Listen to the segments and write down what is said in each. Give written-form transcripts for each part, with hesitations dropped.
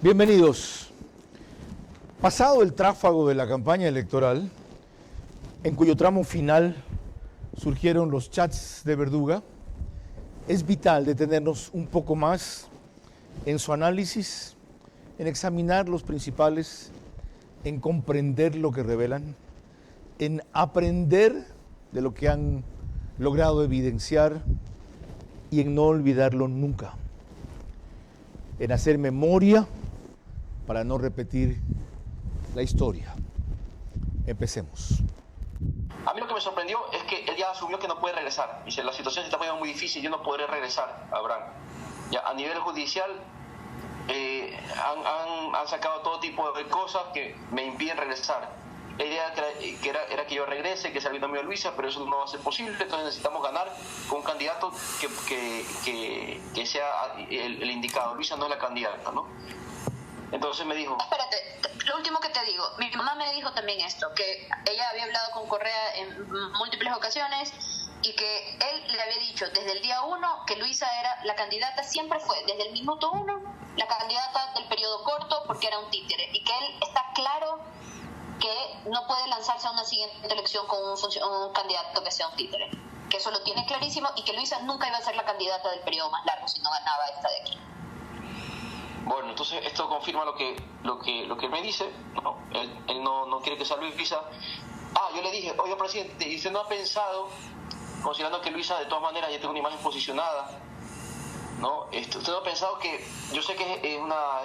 Bienvenidos. Pasado el tráfago de la campaña electoral, en cuyo tramo final surgieron los chats de Verduga, es vital detenernos un poco más en su análisis, en examinar los principales, en comprender lo que revelan, en aprender de lo que han logrado evidenciar y en no olvidarlo nunca, en hacer memoria para no repetir la historia. Empecemos. A mí lo que me sorprendió es que él ya asumió que no puede regresar. Dice, la situación se está poniendo muy difícil, yo no podré regresar, Abraham. Ya, a nivel judicial han sacado todo tipo de cosas que me impiden regresar. La idea era que yo regrese, que sea el binomio de Luisa, pero eso no va a ser posible, entonces necesitamos ganar con un candidato que sea el indicado. Luisa no es la candidata, ¿no? Entonces me dijo... Espérate, lo último que te digo, mi mamá me dijo también esto, que ella había hablado con Correa en múltiples ocasiones y que él le había dicho desde el día 1 que Luisa era la candidata, siempre fue desde el minuto 1 la candidata del periodo corto porque era un títere, y que él está claro que no puede lanzarse a una siguiente elección con un candidato que sea un títere, que eso lo tiene clarísimo, y que Luisa nunca iba a ser la candidata del periodo más largo si no ganaba esta de aquí. Bueno, entonces esto confirma lo que él me dice, ¿no? Él no quiere que sea Luisa. Yo le dije, oye, presidente, ¿y usted no ha pensado, considerando que Luisa de todas maneras ya tiene una imagen posicionada, ¿no? ¿Usted no ha pensado que, yo sé que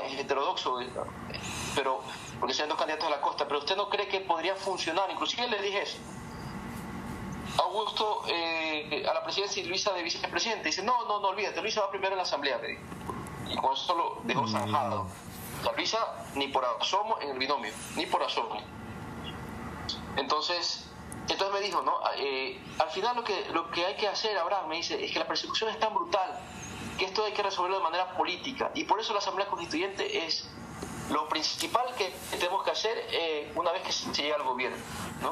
es heterodoxo, pero porque sean dos candidatos a la costa, pero usted no cree que podría funcionar? Inclusive le dije eso. Augusto a la presidencia y Luisa de vicepresidente. Dice, no, olvídate, Luisa va primero en la asamblea, le dije. Y con eso lo dejó zanjado. O sea, Luisa ni por asomo en el binomio, ni por asomo. Entonces me dijo, ¿no? Al final lo que hay que hacer, Abraham, me dice, es que la persecución es tan brutal que esto hay que resolverlo de manera política. Y por eso la Asamblea Constituyente es lo principal que tenemos que hacer una vez que se llega al gobierno, ¿no?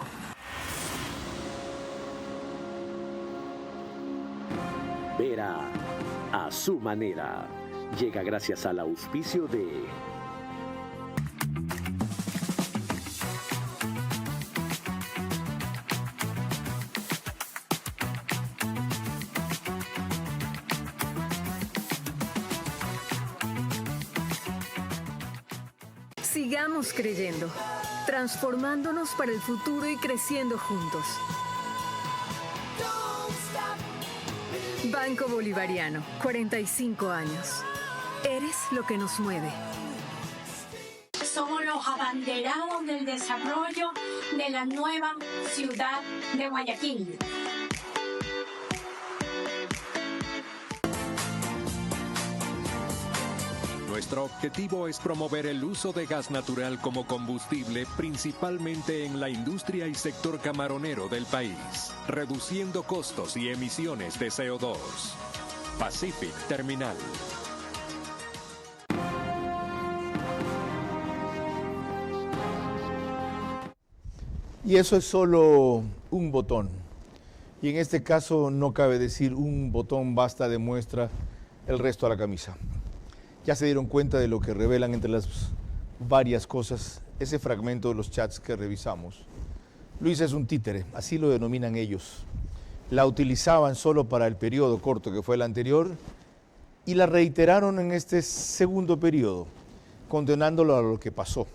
Vera a su manera. Llega gracias al auspicio de... Sigamos creyendo, transformándonos para el futuro y creciendo juntos. Banco Bolivariano, 45 años. Eres lo que nos mueve. Somos los abanderados del desarrollo de la nueva ciudad de Guayaquil. Nuestro objetivo es promover el uso de gas natural como combustible, principalmente en la industria y sector camaronero del país, reduciendo costos y emisiones de CO2. Pacific Terminal. Y eso es solo un botón. Y en este caso no cabe decir un botón basta de muestra el resto de la camisa. Ya se dieron cuenta de lo que revelan entre las varias cosas ese fragmento de los chats que revisamos. Luisa es un títere, así lo denominan ellos. La utilizaban solo para el periodo corto que fue el anterior y la reiteraron en este segundo periodo, condenándolo a lo que pasó,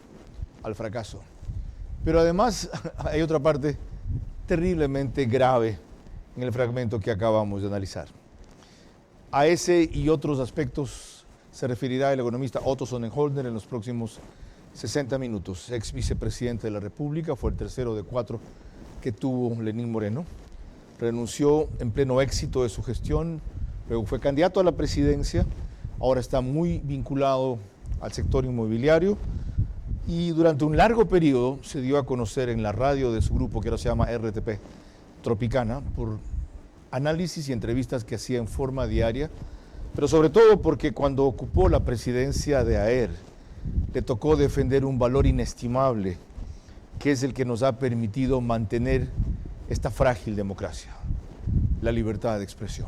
al fracaso. Pero además hay otra parte terriblemente grave en el fragmento que acabamos de analizar. A ese y otros aspectos se referirá el economista Otto Sonnenholder en los próximos 60 minutos. Ex vicepresidente de la República, fue el tercero de 4 que tuvo Lenín Moreno. Renunció en pleno éxito de su gestión, luego fue candidato a la presidencia, ahora está muy vinculado al sector inmobiliario y durante un largo periodo se dio a conocer en la radio de su grupo, que ahora se llama RTP Tropicana, por análisis y entrevistas que hacía en forma diaria, pero sobre todo porque cuando ocupó la presidencia de AER, le tocó defender un valor inestimable, que es el que nos ha permitido mantener esta frágil democracia, la libertad de expresión.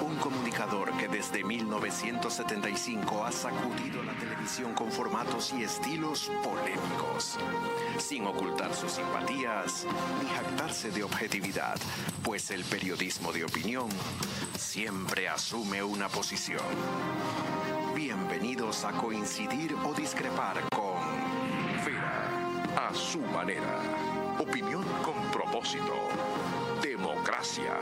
Un comunicador que desde 1975 ha sacudido la televisión con formatos y estilos polémicos, sin ocultar sus simpatías ni jactarse de objetividad, pues el periodismo de opinión siempre asume una posición. Bienvenidos a coincidir o discrepar con Vera a su manera. Opinión con propósito. Democracia.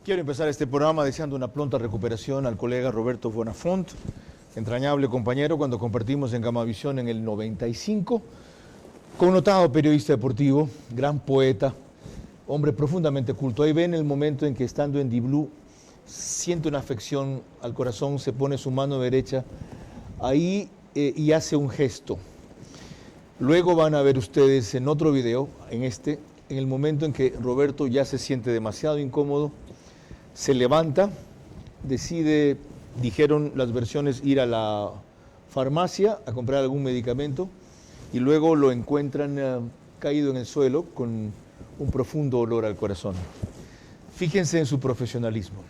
Quiero empezar este programa deseando una pronta recuperación al colega Roberto Bonafont, entrañable compañero cuando compartimos en Gamavisión en el 95, connotado periodista deportivo, gran poeta, hombre profundamente culto. Ahí ven el momento en que estando en Di-Blue siente una afección al corazón, se pone su mano derecha ahí y hace un gesto. Luego van a ver ustedes en otro video, en el momento en que Roberto ya se siente demasiado incómodo, se levanta, decide, dijeron las versiones, ir a la farmacia a comprar algún medicamento y luego lo encuentran caído en el suelo con un profundo dolor al corazón. Fíjense en su profesionalismo.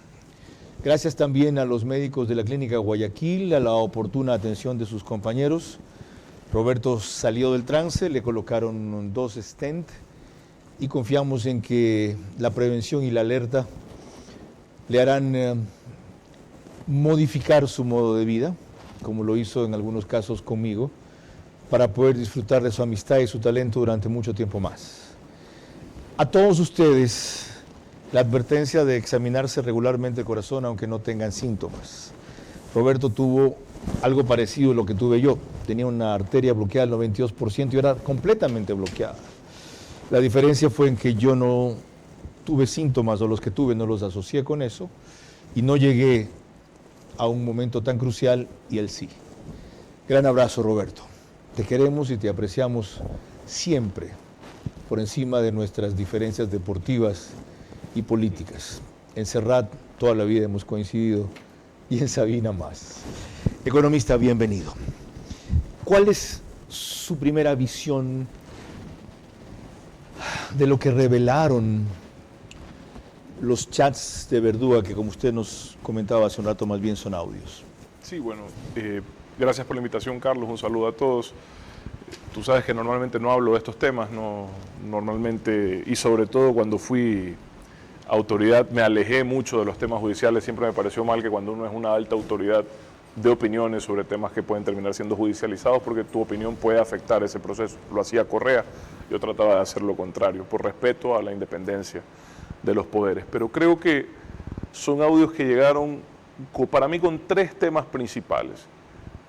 Gracias también a los médicos de la Clínica Guayaquil, a la oportuna atención de sus compañeros. Roberto salió del trance, le colocaron 2 stent y confiamos en que la prevención y la alerta le harán modificar su modo de vida, como lo hizo en algunos casos conmigo, para poder disfrutar de su amistad y su talento durante mucho tiempo más. A todos ustedes, la advertencia de examinarse regularmente el corazón aunque no tengan síntomas. Roberto tuvo algo parecido a lo que tuve yo. Tenía una arteria bloqueada al 92% y era completamente bloqueada. La diferencia fue en que yo no tuve síntomas, o los que tuve no los asocié con eso, y no llegué a un momento tan crucial, y él sí. Gran abrazo, Roberto. Te queremos y te apreciamos siempre, por encima de nuestras diferencias deportivas y políticas. En Serrat toda la vida hemos coincidido, y en Sabina más. Economista, bienvenido. ¿Cuál es su primera visión de lo que revelaron los chats de Verdúa, que como usted nos comentaba hace un rato, más bien son audios? Sí, bueno, gracias por la invitación, Carlos, un saludo a todos. Tú sabes que normalmente no hablo de estos temas, normalmente, y sobre todo cuando fui autoridad me alejé mucho de los temas judiciales. Siempre me pareció mal que cuando uno es una alta autoridad de opiniones sobre temas que pueden terminar siendo judicializados, porque tu opinión puede afectar ese proceso. Lo hacía Correa, yo trataba de hacer lo contrario, por respeto a la independencia de los poderes. Pero creo que son audios que llegaron para mí con 3 temas principales.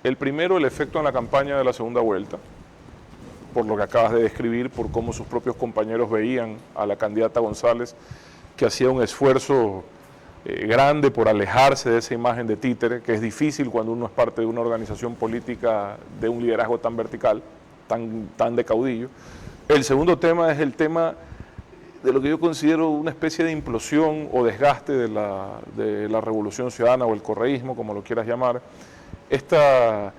El primero, el efecto en la campaña de la segunda vuelta, por lo que acabas de describir, por cómo sus propios compañeros veían a la candidata González, que hacía un esfuerzo grande por alejarse de esa imagen de títere, que es difícil cuando uno es parte de una organización política de un liderazgo tan vertical, tan de caudillo. El segundo tema es el tema de lo que yo considero una especie de implosión o desgaste de la Revolución Ciudadana o el correísmo, como lo quieras llamar. Esta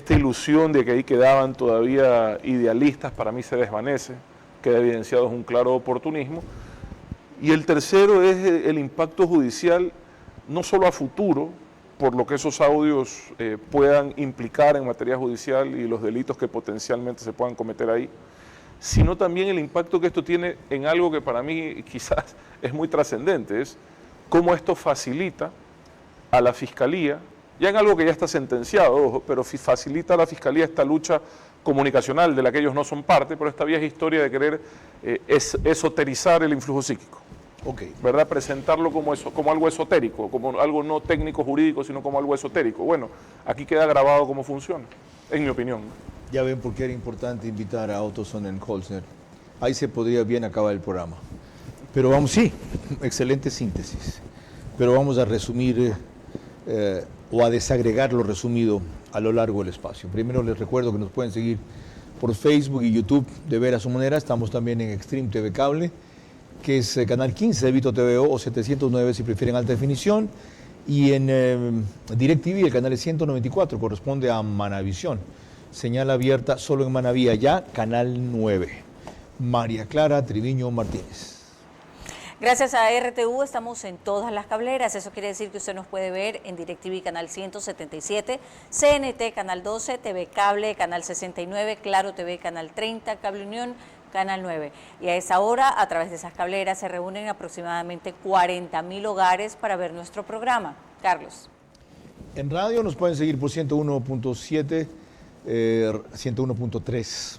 ilusión de que ahí quedaban todavía idealistas, para mí se desvanece, queda evidenciado es un claro oportunismo. Y el tercero es el impacto judicial, no solo a futuro, por lo que esos audios puedan implicar en materia judicial y los delitos que potencialmente se puedan cometer ahí, sino también el impacto que esto tiene en algo que para mí quizás es muy trascendente, es cómo esto facilita a la Fiscalía, ya en algo que ya está sentenciado, ojo, pero facilita a la Fiscalía esta lucha comunicacional de la que ellos no son parte, pero esta vieja historia de querer esoterizar el influjo psíquico. Okay. ¿Verdad? Presentarlo como algo esotérico, como algo no técnico jurídico, sino como algo esotérico. Bueno, aquí queda grabado cómo funciona, en mi opinión. Ya ven por qué era importante invitar a Otto Sonnenholzner. Ahí se podría bien acabar el programa. Pero vamos, sí, excelente síntesis. Pero vamos a resumir o a desagregar lo resumido a lo largo del espacio. Primero les recuerdo que nos pueden seguir por Facebook y YouTube de Ver a su manera. Estamos también en Extreme TV Cable, que es canal 15 de Vito TVO o 709 si prefieren alta definición, y en DirecTV el canal es 194, corresponde a Manavisión. señal abierta solo en Manabí, allá Canal 9. María Clara Triviño Martínez. Gracias a RTV estamos en todas las cableras, eso quiere decir que usted nos puede ver en DirecTV Canal 177, CNT Canal 12, TV Cable Canal 69, Claro TV Canal 30, Cable Unión Canal 9. Y a esa hora, a través de esas cableras, se reúnen aproximadamente 40.000 hogares para ver nuestro programa. Carlos. En radio nos pueden seguir por 101.7, 101.3.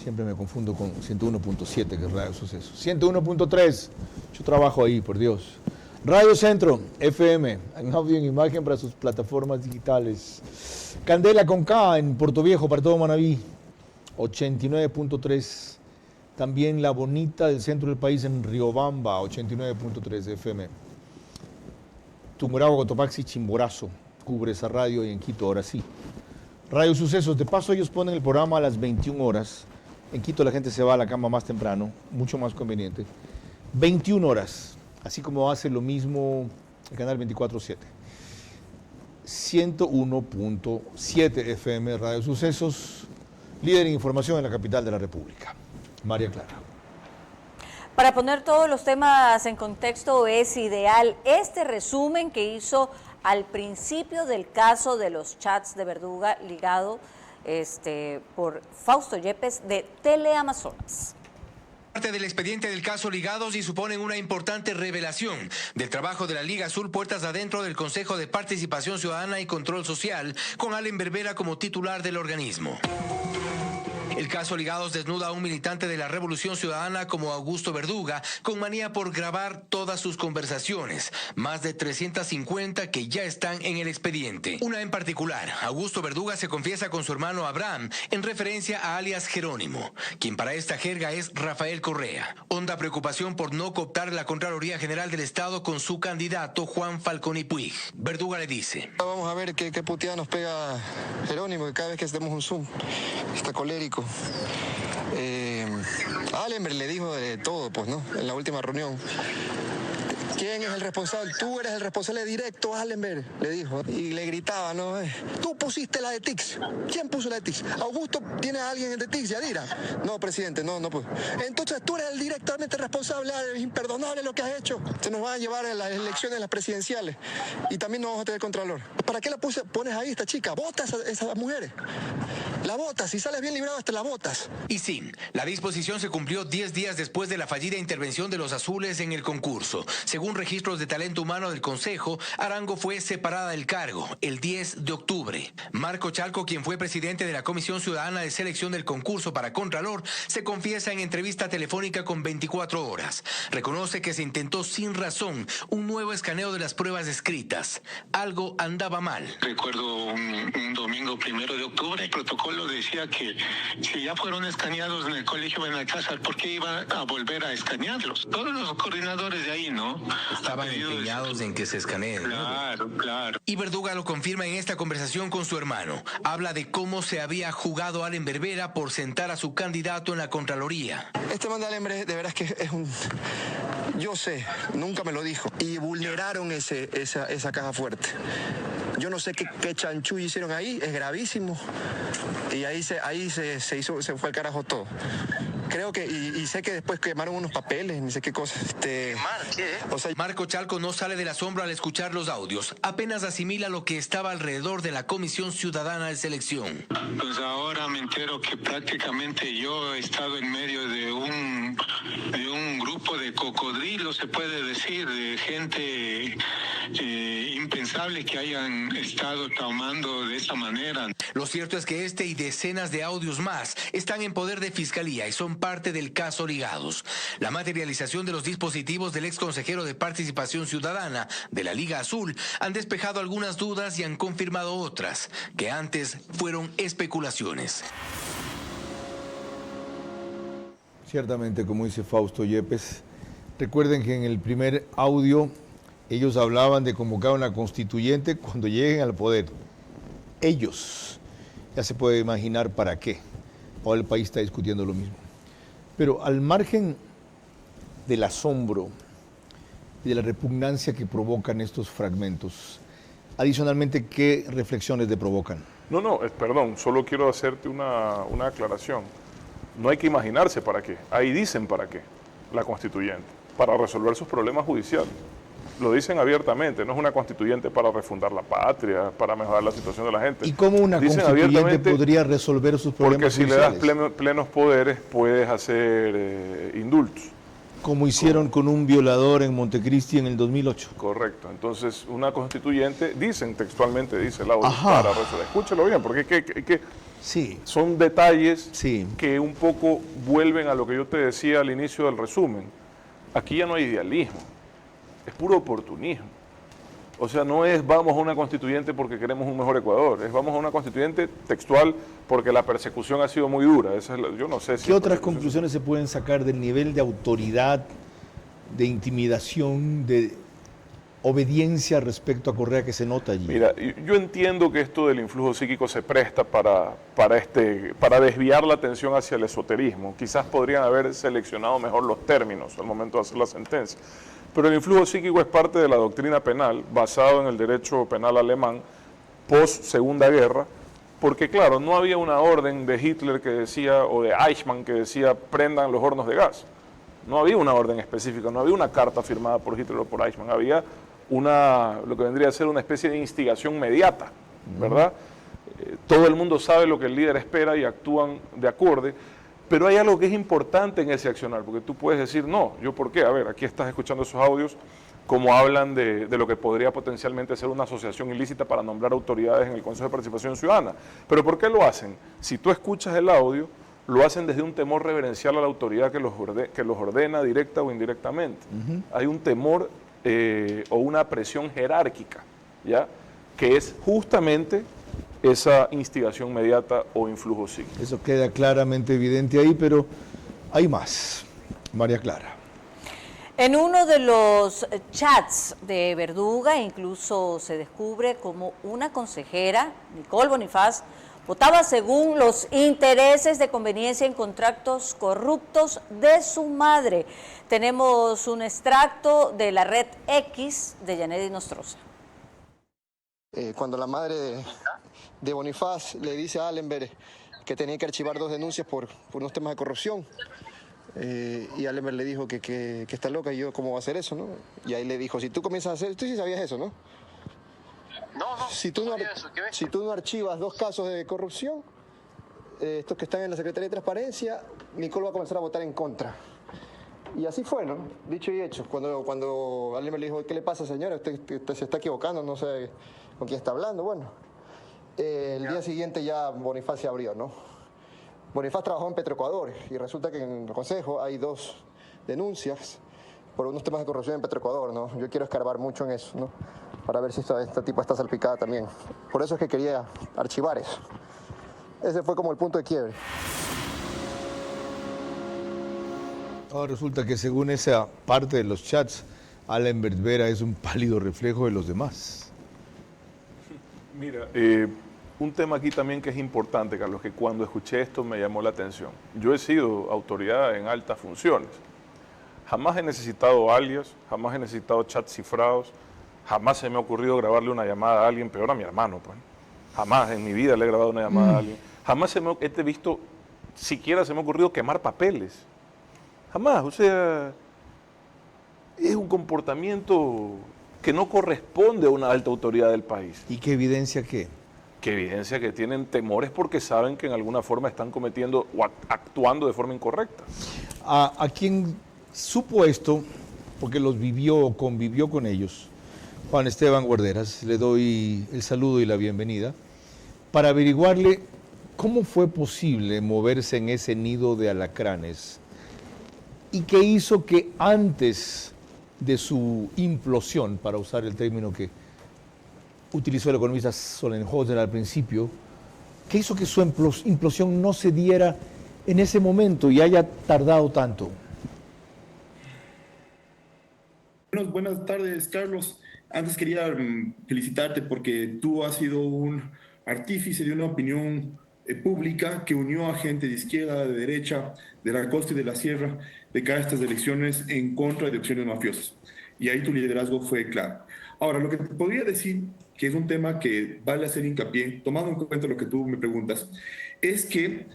Siempre me confundo con 101.7, que es Radio Sucesos. 101.3, yo trabajo ahí, por Dios. Radio Centro, FM, en audio y en imagen para sus plataformas digitales. Candela con K en Puerto Viejo, para todo Manabí, 89.3. También La Bonita del centro del país en Riobamba, 89.3 FM. Tungurahua, Cotopaxi, Chimborazo, cubre esa radio, y en Quito, ahora sí. Radio Sucesos, de paso ellos ponen el programa a las 21 horas. En Quito la gente se va a la cama más temprano, mucho más conveniente. 21 horas, así como hace lo mismo el canal 24/7. 101.7 FM Radio Sucesos, líder en información en la capital de la República. María Clara. Para poner todos los temas en contexto es ideal este resumen que hizo al principio del caso de los chats de Verduga ligado por Fausto Yepes de Teleamazonas. Parte del expediente del caso Ligados y suponen una importante revelación del trabajo de la Liga Azul puertas adentro del Consejo de Participación Ciudadana y Control Social, con Allen Berbera como titular del organismo. El caso Ligados desnuda a un militante de la Revolución Ciudadana como Augusto Verduga, con manía por grabar todas sus conversaciones, más de 350 que ya están en el expediente. Una en particular, Augusto Verduga se confiesa con su hermano Abraham en referencia a alias Jerónimo, quien para esta jerga es Rafael Correa. Honda preocupación por no cooptar la Contraloría General del Estado con su candidato Juan Falconi Puig. Verduga le dice: Vamos a ver qué puteada nos pega Jerónimo, que cada vez que hacemos un Zoom está colérico. Allenberg le dijo de todo, pues, ¿no? En la última reunión. ¿Quién es el responsable? Tú eres el responsable directo, Allenberg, le dijo. Y le gritaba, ¿no? Tú pusiste la de TICS. ¿Quién puso la de TICS? ¿Augusto tiene a alguien de TICS, Yadira? No, presidente, no pues. Entonces tú eres el directamente responsable, es imperdonable lo que has hecho. Se nos van a llevar en las elecciones, las presidenciales. Y también no vamos a tener contralor. ¿Para qué la pones ahí, esta chica? ¿Votas a esas mujeres? La votas, si sales bien librado, hasta la votas. Y sí, la disposición se cumplió 10 días después de la fallida intervención de los azules en el concurso. Según registros de talento humano del Consejo, Arango fue separada del cargo el 10 de octubre. Marco Chalco, quien fue presidente de la Comisión Ciudadana de Selección del concurso para Contralor, se confiesa en entrevista telefónica con 24 horas. Reconoce que se intentó sin razón un nuevo escaneo de las pruebas escritas. Algo andaba mal. Recuerdo un domingo 1 de octubre, el protocolo decía que si ya fueron escaneados en el colegio Benalcázar, ¿por qué iban a volver a escanearlos? Todos los coordinadores de ahí, ¿no? Estaban empeñados en que se escaneen. Claro. Y Verduga lo confirma en esta conversación con su hermano. Habla de cómo se había jugado Allen Berbera por sentar a su candidato en la Contraloría. Este man de Allen Berbera, de veras que es un... Yo sé, nunca me lo dijo. Y vulneraron esa caja fuerte. Yo no sé qué chanchullo hicieron ahí, es gravísimo. Y ahí se fue al carajo todo. Creo que, y sé que después quemaron unos papeles, ni sé qué cosas. Marco Chalco no sale del asombro al escuchar los audios. Apenas asimila lo que estaba alrededor de la Comisión Ciudadana de Selección. Pues ahora me entero que prácticamente yo he estado en medio de un grupo de cocodrilos, se puede decir, de gente impensable que hayan estado tomando de esa manera. Lo cierto es que este y decenas de audios más están en poder de Fiscalía y son parte del caso Ligados. La materialización de los dispositivos del ex consejero de Participación Ciudadana de la Liga Azul han despejado algunas dudas y han confirmado otras que antes fueron especulaciones. Ciertamente, como dice Fausto Yepes, recuerden que en el primer audio ellos hablaban de convocar una constituyente cuando lleguen al poder. Ellos, ya se puede imaginar para qué. Ahora el país está discutiendo lo mismo. Pero al margen del asombro y de la repugnancia que provocan estos fragmentos, adicionalmente, ¿qué reflexiones le provocan? No, perdón, solo quiero hacerte una aclaración. No hay que imaginarse para qué, ahí dicen para qué, la constituyente, para resolver sus problemas judiciales. Lo dicen abiertamente, no es una constituyente para refundar la patria, para mejorar la situación de la gente. ¿Y cómo una Dicen constituyente podría resolver sus problemas judiciales? Porque si le das plenos poderes, puedes hacer indultos. Como hicieron con un violador en Montecristi en el 2008. Correcto. Entonces, una constituyente, textualmente dice el audio, para resolver. Escúchelo bien, porque sí, son detalles que un poco vuelven a lo que yo te decía al inicio del resumen. Aquí ya no hay idealismo, es puro oportunismo. O sea, no es vamos a una constituyente porque queremos un mejor Ecuador, es vamos a una constituyente textual porque la persecución ha sido muy dura. Yo no sé si... ¿Qué otras conclusiones se pueden sacar del nivel de autoridad, de intimidación, de obediencia respecto a Correa que se nota allí? Mira, yo entiendo que esto del influjo psíquico se presta para desviar la atención hacia el esoterismo. Quizás podrían haber seleccionado mejor los términos al momento de hacer la sentencia. Pero el influjo psíquico es parte de la doctrina penal, basado en el derecho penal alemán, post-Segunda Guerra, porque claro, no había una orden de Hitler que decía, o de Eichmann que decía, prendan los hornos de gas. No había una orden específica, no había una carta firmada por Hitler o por Eichmann, había lo que vendría a ser una especie de instigación mediata, ¿verdad? Todo el mundo sabe lo que el líder espera y actúan de acorde. Pero hay algo que es importante en ese accionar, porque tú puedes decir, no, ¿yo por qué? A ver, aquí estás escuchando esos audios, como hablan de lo que podría potencialmente ser una asociación ilícita para nombrar autoridades en el Consejo de Participación Ciudadana. ¿Pero por qué lo hacen? Si tú escuchas el audio, lo hacen desde un temor reverencial a la autoridad que los ordena directa o indirectamente. Hay un temor o una presión jerárquica, ¿ya? Que es justamente esa instigación mediata o influjo psíquico. Eso queda claramente evidente ahí, pero hay más. María Clara. En uno de los chats de Verduga incluso se descubre como una consejera, Nicole Bonifaz, votaba según los intereses de conveniencia en contratos corruptos de su madre. Tenemos un extracto de la red X de Yanedi Nostroza. Cuando la madre de Bonifaz le dice a Allenberg que tenía que archivar 2 denuncias por unos temas de corrupción, y Allenberg le dijo que está loca, y yo, ¿cómo va a hacer eso, no? Y ahí le dijo, si tú comienzas a hacer, tú sí sabías eso, ¿no? No, si tú no archivas 2 casos de corrupción, estos que están en la Secretaría de Transparencia, Nicole va a comenzar a votar en contra. Y así fue, ¿no? Dicho y hecho. Cuando Allenberg le dijo, ¿qué le pasa, señora? Usted se está equivocando, no sé con quién está hablando. Bueno, el día siguiente ya Bonifaz se abrió, ¿no? Bonifaz trabajó en Petroecuador y resulta que en el Consejo hay 2 denuncias por unos temas de corrupción en Petroecuador, ¿no? Yo quiero escarbar mucho en eso, ¿no? Para ver si esta tipa está salpicada también. Por eso es que quería archivar eso. Ese fue como el punto de quiebre. Ahora resulta que según esa parte de los chats, Allenberg Vera es un pálido reflejo de los demás. Mira, un tema aquí también que es importante, Carlos, que cuando escuché esto me llamó la atención. Yo he sido autoridad en altas funciones. Jamás he necesitado alias, jamás he necesitado chats cifrados, jamás se me ha ocurrido grabarle una llamada a alguien, peor a mi hermano, pues. Jamás en mi vida le he grabado una llamada a alguien. Jamás he visto, siquiera se me ha ocurrido quemar papeles. Jamás, o sea, es un comportamiento que no corresponde a una alta autoridad del país. ¿Y qué evidencia qué? Que evidencia que tienen temores porque saben que en alguna forma están cometiendo o actuando de forma incorrecta. A quien supo esto, porque los vivió o convivió con ellos, Juan Esteban Guarderas, le doy el saludo y la bienvenida, para averiguarle cómo fue posible moverse en ese nido de alacranes y qué hizo que antes de su implosión, para usar el término que utilizó el economista Sollenhofer al principio, ¿qué hizo que su implosión no se diera en ese momento y haya tardado tanto? Buenas tardes, Carlos. Antes quería felicitarte porque tú has sido un artífice de una opinión pública que unió a gente de izquierda, de derecha, de la costa y de la sierra, de cara a estas elecciones en contra de opciones mafiosas. Y ahí tu liderazgo fue claro. Ahora, lo que te podría decir que es un tema que vale hacer hincapié, tomando en cuenta lo que tú me preguntas, es que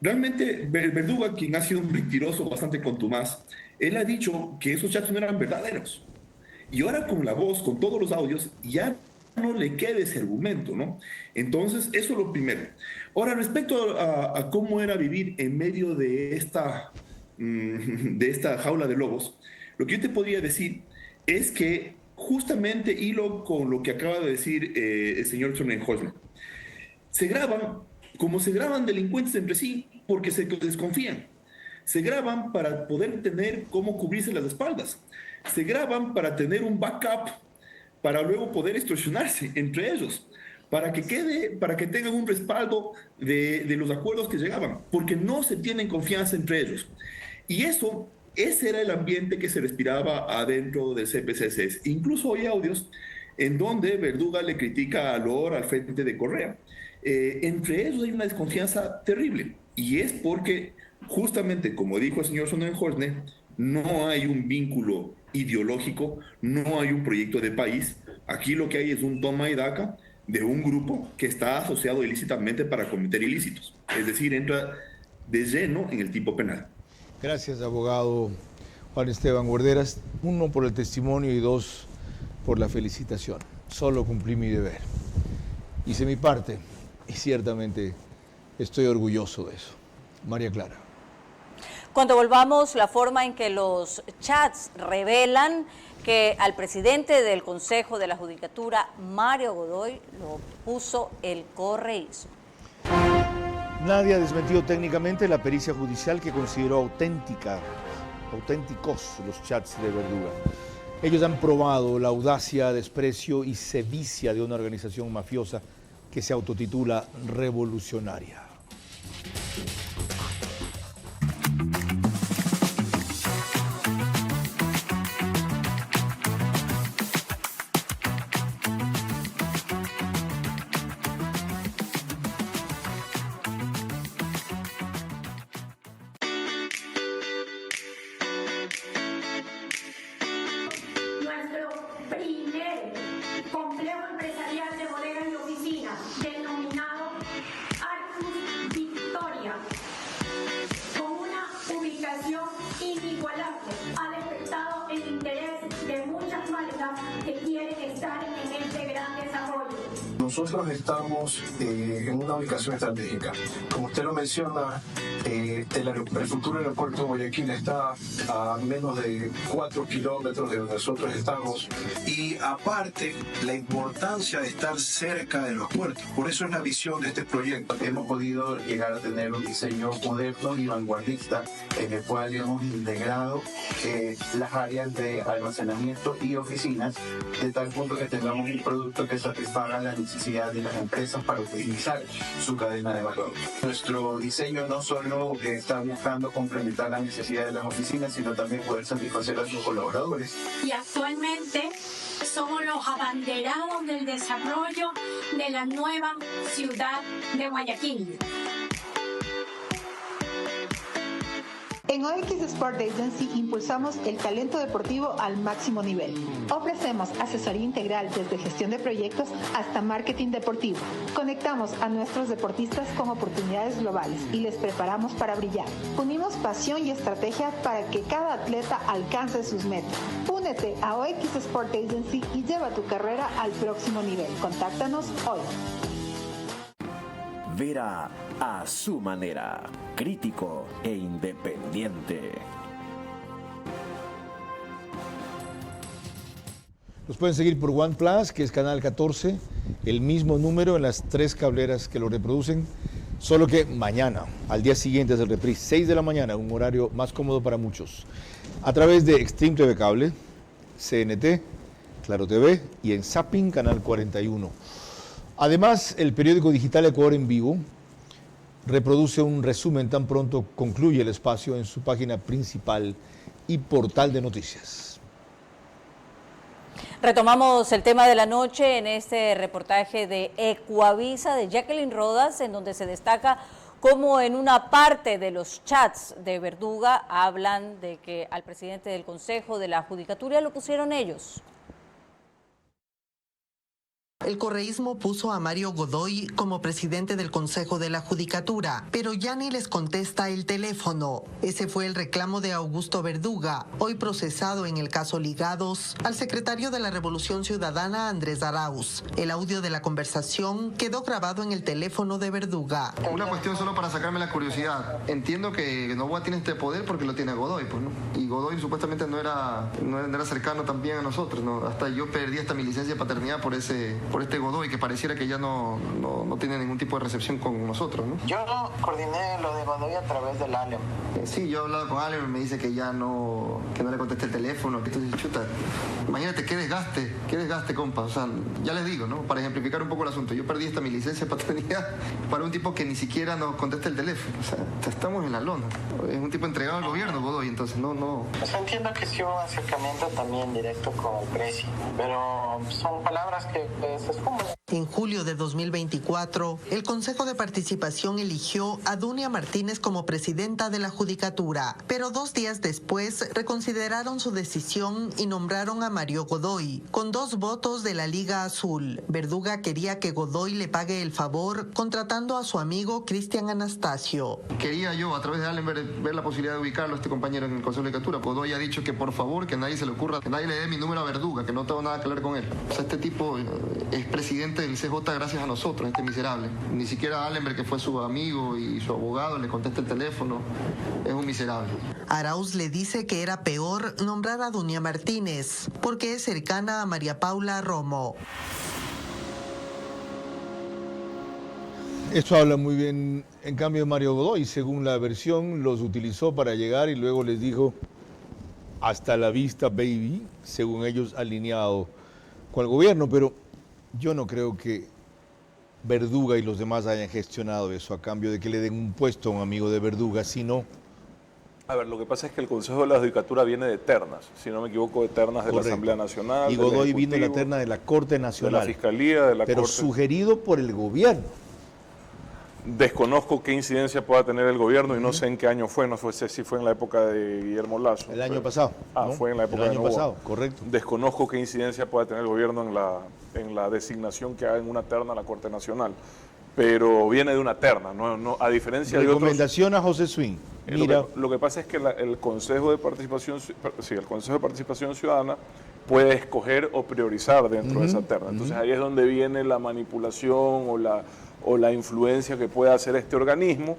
realmente Verduga, quien ha sido un mentiroso bastante contumaz, él ha dicho que esos chats no eran verdaderos. Y ahora con la voz, con todos los audios, ya no le queda ese argumento, ¿no? Entonces, eso es lo primero. Ahora, respecto a cómo era vivir en medio de esta jaula de lobos, lo que yo te podría decir es que justamente hilo con lo que acaba de decir el señor Sonnenholzner. Se graban como se graban delincuentes entre sí porque se desconfían. Se graban para poder tener cómo cubrirse las espaldas. Se graban para tener un backup para luego poder extorsionarse entre ellos, para que tengan un respaldo de los acuerdos que llegaban, porque no se tienen confianza entre ellos. Y ese era el ambiente que se respiraba adentro del CPCC. Incluso hay audios en donde Verduga le critica a Lor al frente de Correa. Entre ellos hay una desconfianza terrible, y es porque justamente, como dijo el señor Sonnenholzner, no hay un vínculo ideológico, no hay un proyecto de país. Aquí lo que hay es un toma y daca de un grupo que está asociado ilícitamente para cometer ilícitos. Es decir, entra de lleno en el tipo penal. Gracias, abogado Juan Esteban Guarderas. 1, por el testimonio y 2, por la felicitación. Solo cumplí mi deber. Hice mi parte y ciertamente estoy orgulloso de eso. María Clara. Cuando volvamos, la forma en que los chats revelan que al presidente del Consejo de la Judicatura, Mario Godoy, lo puso el correísmo. Nadie ha desmentido técnicamente la pericia judicial que consideró auténticos los chats de Verduga. Ellos han probado la audacia, desprecio y sevicia de una organización mafiosa que se autotitula revolucionaria. Nosotros estamos en una ubicación estratégica. Como usted lo menciona, el futuro aeropuerto de Guayaquil está a menos de 4 kilómetros de donde nosotros estamos. Y aparte, la importancia de estar cerca de los puertos. Por eso es la visión de este proyecto. Hemos podido llegar a tener un diseño moderno y vanguardista en el cual hemos integrado las áreas de almacenamiento y oficinas de tal punto que tengamos un producto que satisfaga la necesidad de las empresas para optimizar su cadena de valor. Nuestro diseño no solo está buscando complementar las necesidades de las oficinas, sino también poder satisfacer a sus colaboradores. Y actualmente somos los abanderados del desarrollo de la nueva ciudad de Guayaquil. En OX Sport Agency impulsamos el talento deportivo al máximo nivel. Ofrecemos asesoría integral desde gestión de proyectos hasta marketing deportivo. Conectamos a nuestros deportistas con oportunidades globales y les preparamos para brillar. Unimos pasión y estrategia para que cada atleta alcance sus metas. Únete a OX Sport Agency y lleva tu carrera al próximo nivel. Contáctanos hoy. Vera a su manera, crítico e independiente. Los pueden seguir por OnePlus, que es canal 14, el mismo número en las 3 cableras que lo reproducen, solo que mañana, al día siguiente del reprise, 6 de la mañana, un horario más cómodo para muchos, a través de Extreme TV Cable, CNT, Claro TV y en Zapping, canal 41. Además, el periódico digital Ecuador en Vivo reproduce un resumen tan pronto concluye el espacio en su página principal y portal de noticias. Retomamos el tema de la noche en este reportaje de Ecuavisa de Jacqueline Rodas, en donde se destaca cómo en una parte de los chats de Verduga hablan de que al presidente del Consejo de la Judicatura lo pusieron ellos. El correísmo puso a Mario Godoy como presidente del Consejo de la Judicatura, pero ya ni les contesta el teléfono. Ese fue el reclamo de Augusto Verduga, hoy procesado en el caso Ligados, al secretario de la Revolución Ciudadana, Andrés Arauz. El audio de la conversación quedó grabado en el teléfono de Verduga. Una cuestión solo para sacarme la curiosidad. Entiendo que Noboa tiene este poder porque lo tiene Godoy, pues, ¿no? Y Godoy supuestamente no era cercano también a nosotros, ¿no? Hasta yo perdí hasta mi licencia de paternidad por este Godoy, que pareciera que ya no tiene ningún tipo de recepción con nosotros, ¿no? Yo coordiné lo de Godoy a través del ALEM. Sí, yo he hablado con ALEM, me dice que no le contesté el teléfono. Entonces, chuta, imagínate qué desgaste, compa. O sea, ya les digo, ¿no? Para ejemplificar un poco el asunto, yo perdí hasta mi licencia de paternidad para un tipo que ni siquiera nos contesta el teléfono. O sea, estamos en la lona. Es un tipo entregado al gobierno, Godoy, entonces no. O sea, entiendo que sí hubo un acercamiento también directo con el presi, pero son palabras que se esfuman. En julio de 2024, el Consejo de Participación eligió a Dunia Martínez como presidenta de la Judicatura, pero 2 días después reconsideraron su decisión y nombraron a Mario Godoy, con 2 votos de la Liga Azul. Verduga quería que Godoy le pague el favor contratando a su amigo Cristian Anastasio. Quería yo, a través de Allen, ver la posibilidad de ubicarlo a este compañero en el Consejo de Judicatura. Godoy ha dicho que por favor, que nadie se le ocurra, que nadie le dé mi número a Verduga, que no tengo nada que ver con él. O sea, este tipo es presidente del CJ gracias a nosotros, este miserable. Ni siquiera Allenberg, que fue su amigo y su abogado, le contesta el teléfono. Es un miserable. Arauz le dice que era peor nombrar a Dunia Martínez, porque es cercana a María Paula Romo. Esto habla muy bien, en cambio, Mario Godoy, según la versión, los utilizó para llegar y luego les dijo hasta la vista, baby, según ellos, alineado con el gobierno. Pero yo no creo que Verduga y los demás hayan gestionado eso a cambio de que le den un puesto a un amigo de Verduga, sino... A ver, lo que pasa es que el Consejo de la Judicatura viene de ternas, si no me equivoco, de ternas de la Asamblea Nacional. Y Godoy vino de la terna de la Corte Nacional. De la Fiscalía, de la Pero Corte. Sugerido por el gobierno. Desconozco qué incidencia pueda tener el gobierno y no sé en qué año fue, no sé si fue en la época de Guillermo Lasso. El año pasado. Ah, ¿no? Fue en la época el año de Noboa. pasado, correcto. Desconozco qué incidencia pueda tener el gobierno en la designación que haga en una terna a la Corte Nacional. Pero viene de una terna, no a diferencia de otros. Recomendación a José Swing. Mira. Lo que pasa es que el Consejo de Participación Ciudadana puede escoger o priorizar dentro de esa terna. Entonces ahí es donde viene la manipulación o la influencia que puede hacer este organismo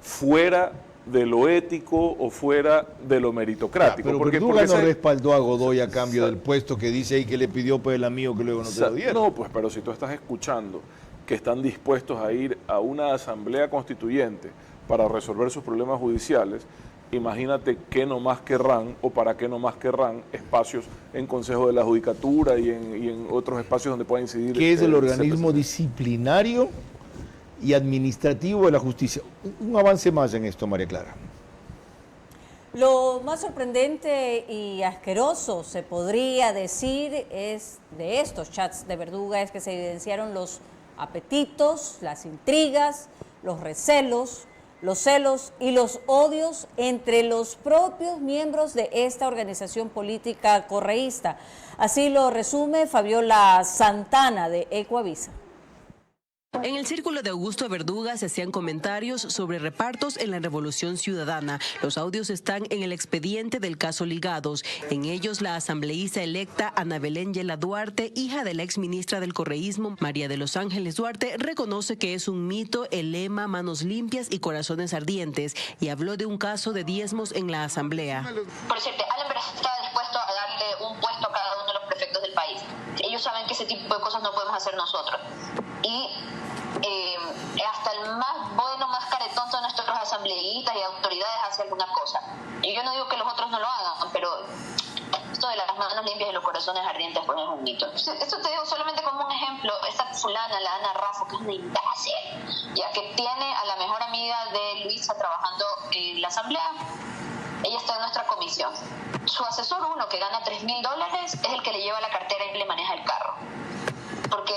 fuera de lo ético o fuera de lo meritocrático. Pero porque Verduga no respaldó a Godoy a cambio del puesto que dice ahí que le pidió por el amigo que luego no se lo dieron. No, pues, pero si tú estás escuchando que están dispuestos a ir a una asamblea constituyente para resolver sus problemas judiciales, imagínate qué nomás querrán o para qué nomás querrán espacios en Consejo de la Judicatura y en otros espacios donde pueda incidir. Que es el organismo disciplinario y administrativo de la justicia. Un avance más en esto, María Clara. Lo más sorprendente y asqueroso, se podría decir, es de estos chats de Verduga, es que se evidenciaron los apetitos, las intrigas, los recelos, los celos y los odios entre los propios miembros de esta organización política correísta. Así lo resume Fabiola Santana de Ecoavisa. En el círculo de Augusto Verduga se hacían comentarios sobre repartos en la Revolución Ciudadana. Los audios están en el expediente del caso Ligados. En ellos, la asambleísta electa Ana Belén Yela Duarte, hija de la exministra del correísmo María de los Ángeles Duarte, reconoce que es un mito el lema manos limpias y corazones ardientes y habló de un caso de diezmos en la asamblea. Por cierto, Allenberg está dispuesto a darle un puesto a cada uno de los prefectos del país. Ellos saben que ese tipo de cosas no podemos hacer nosotros. Y hasta el más bueno, más caretonto de nuestros asambleístas y autoridades hace alguna cosa. Y yo no digo que los otros no lo hagan, pero esto de las manos limpias y los corazones ardientes pues es un mito. Esto te digo solamente como un ejemplo. Esta fulana, la Ana Raffo, que es una imbécil, ya que tiene a la mejor amiga de Luisa trabajando en la asamblea. Ella está en nuestra comisión. Su asesor, uno que gana $3,000, es el que le lleva la cartera y le maneja el carro. porque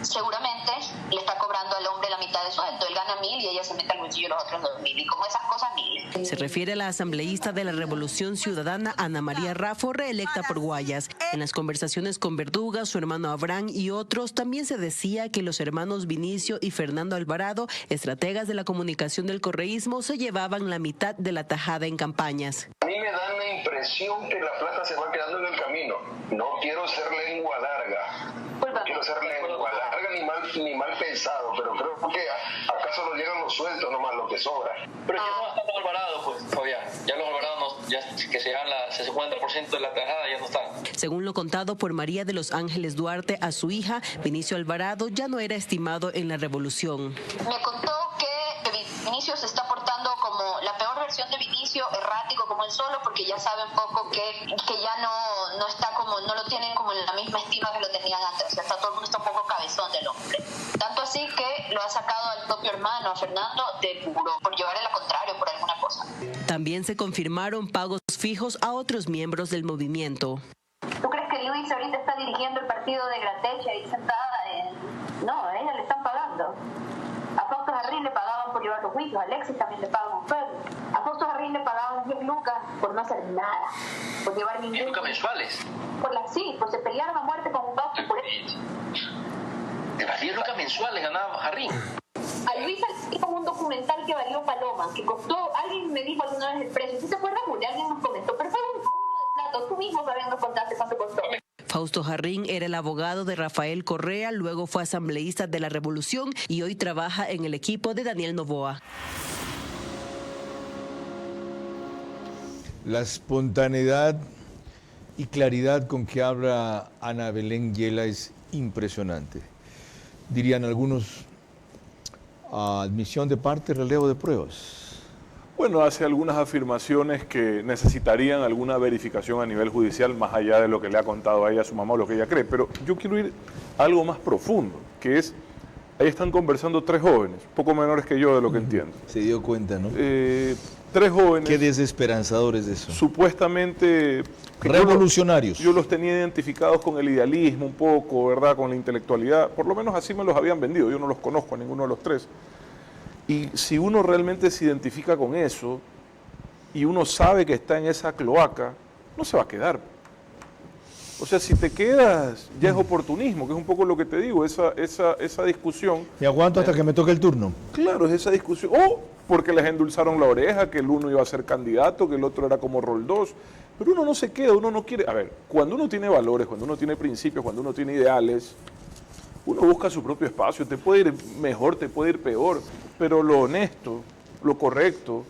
seguramente le está cobrando al hombre la mitad de sueldo. Él gana 1.000 y ella se mete al bolsillo los otros 2.000. Y como esas cosas, 1.000. Se refiere a la asambleísta de la Revolución Ciudadana, Ana María Raffo, reelecta por Guayas. En las conversaciones con Verduga, su hermano Abraham y otros, también se decía que los hermanos Vinicio y Fernando Alvarado, estrategas de la comunicación del correísmo, se llevaban la mitad de la tajada en campañas. A mí me da la impresión que la plata se va quedando en el camino. No quiero ser lengua larga. No quiero ser lengua larga ni mal pensado, pero creo que acaso no llegan los sueltos nomás, lo que sobra. Pero es que no están Alvarado, pues, Fabián. Ya los Alvarados, que se dan el 50% de la tajada, ya no están. Según lo contado por María de los Ángeles Duarte a su hija, Vinicio Alvarado ya no era estimado en la revolución. Me contó que Vinicio se está portando como la peor versión de Vinicio, errático como él solo, porque ya sabe un poco que ya no está como, no lo tienen como en la misma estima que lo tenían antes. O sea, todo el mundo está un poco cabezón del hombre. Tanto así que lo ha sacado al propio hermano, a Fernando, del buró, por llevarle la contrario por alguna cosa. También se confirmaron pagos fijos a otros miembros del movimiento. ¿Tú crees que Luis ahorita está dirigiendo el partido de Gratecha ahí sentada? No, a ella le están pagando. A Fausto Jarrín le pagaban por llevar los juicios, a Alexis también le pagan un sueldo. A Fausto Jarrín le pagaban 10 lucas por no hacer nada, por llevar ningún... 10 lucas mensuales. Pues se pelearon a muerte con Fausto por eso. De las 10 lucas mensuales ganaba Jarrín. A Luis hizo un documental que valió paloma, que costó, alguien me dijo alguna vez el precio. ¿Sí te acuerdas, Julia? Alguien nos comentó, pero fue un culo de plato. Tú mismo sabiendo contaste cuánto costó. Fausto Jarrín era el abogado de Rafael Correa, luego fue asambleísta de la Revolución y hoy trabaja en el equipo de Daniel Noboa. La espontaneidad y claridad con que habla Ana Belén Yela es impresionante. Dirían algunos, admisión de parte, relevo de pruebas. Bueno, hace algunas afirmaciones que necesitarían alguna verificación a nivel judicial, más allá de lo que le ha contado a ella su mamá o lo que ella cree. Pero yo quiero ir a algo más profundo, que es, ahí están conversando 3 jóvenes, poco menores que yo de lo que entiendo. Se dio cuenta, ¿no? 3 jóvenes. Qué desesperanzadores de eso. Supuestamente... Revolucionarios. Yo los tenía identificados con el idealismo un poco, ¿verdad? Con la intelectualidad. Por lo menos así me los habían vendido. Yo no los conozco a ninguno de los 3. Y si uno realmente se identifica con eso y uno sabe que está en esa cloaca, no se va a quedar. O sea, si te quedas, ya es oportunismo, que es un poco lo que te digo, esa discusión. Y aguanto hasta que me toque el turno. Claro, es esa discusión. O porque les endulzaron la oreja, que el uno iba a ser candidato, que el otro era como Roldós. Pero uno no se queda, uno no quiere. A ver, cuando uno tiene valores, cuando uno tiene principios, cuando uno tiene ideales, uno busca su propio espacio. Te puede ir mejor, te puede ir peor. Pero lo honesto, lo correcto,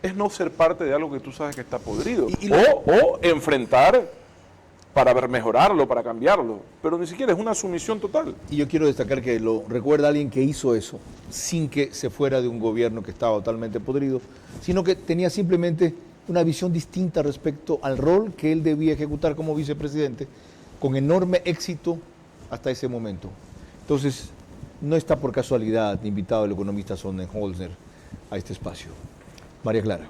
es no ser parte de algo que tú sabes que está podrido. O enfrentar para mejorarlo, para cambiarlo. Pero ni siquiera es una sumisión total. Y yo quiero destacar que lo recuerda alguien que hizo eso, sin que se fuera de un gobierno que estaba totalmente podrido, sino que tenía simplemente una visión distinta respecto al rol que él debía ejecutar como vicepresidente, con enorme éxito hasta ese momento. Entonces, no está por casualidad invitado el economista Sonnenholzer a este espacio. María Clara.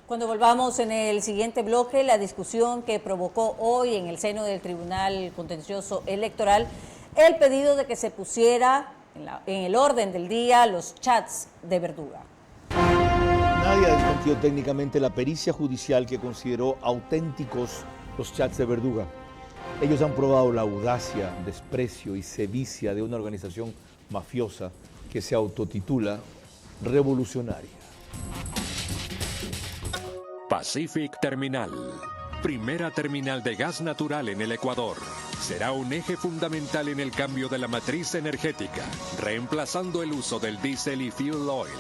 Cuando volvamos en el siguiente bloque, la discusión que provocó hoy en el seno del Tribunal Contencioso Electoral el pedido de que se pusiera en el orden del día los chats de Verduga. Nadie ha desmentido técnicamente la pericia judicial que consideró auténticos los chats de Verduga. Ellos han probado la audacia, desprecio y sevicia de una organización mafiosa que se autotitula revolucionaria. Pacific Terminal, primera terminal de gas natural en el Ecuador, será un eje fundamental en el cambio de la matriz energética, reemplazando el uso del diésel y fuel oil.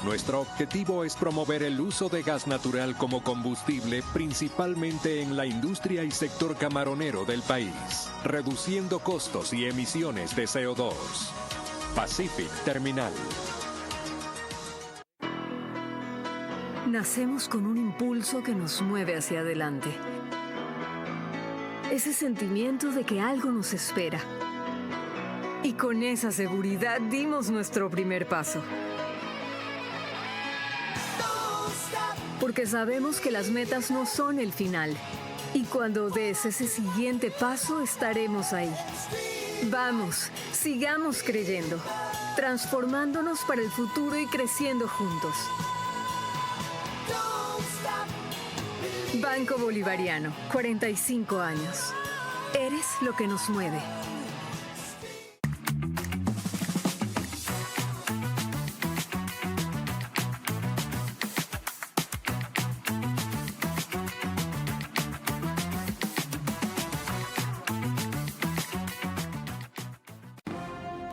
Nuestro objetivo es promover el uso de gas natural como combustible, principalmente en la industria y sector camaronero del país, reduciendo costos y emisiones de CO2. Pacific Terminal. Nacemos con un impulso que nos mueve hacia adelante. Ese sentimiento de que algo nos espera. Y con esa seguridad dimos nuestro primer paso. Porque sabemos que las metas no son el final. Y cuando des ese siguiente paso, estaremos ahí. Vamos, sigamos creyendo, transformándonos para el futuro y creciendo juntos. Banco Bolivariano, 45 años. Eres lo que nos mueve.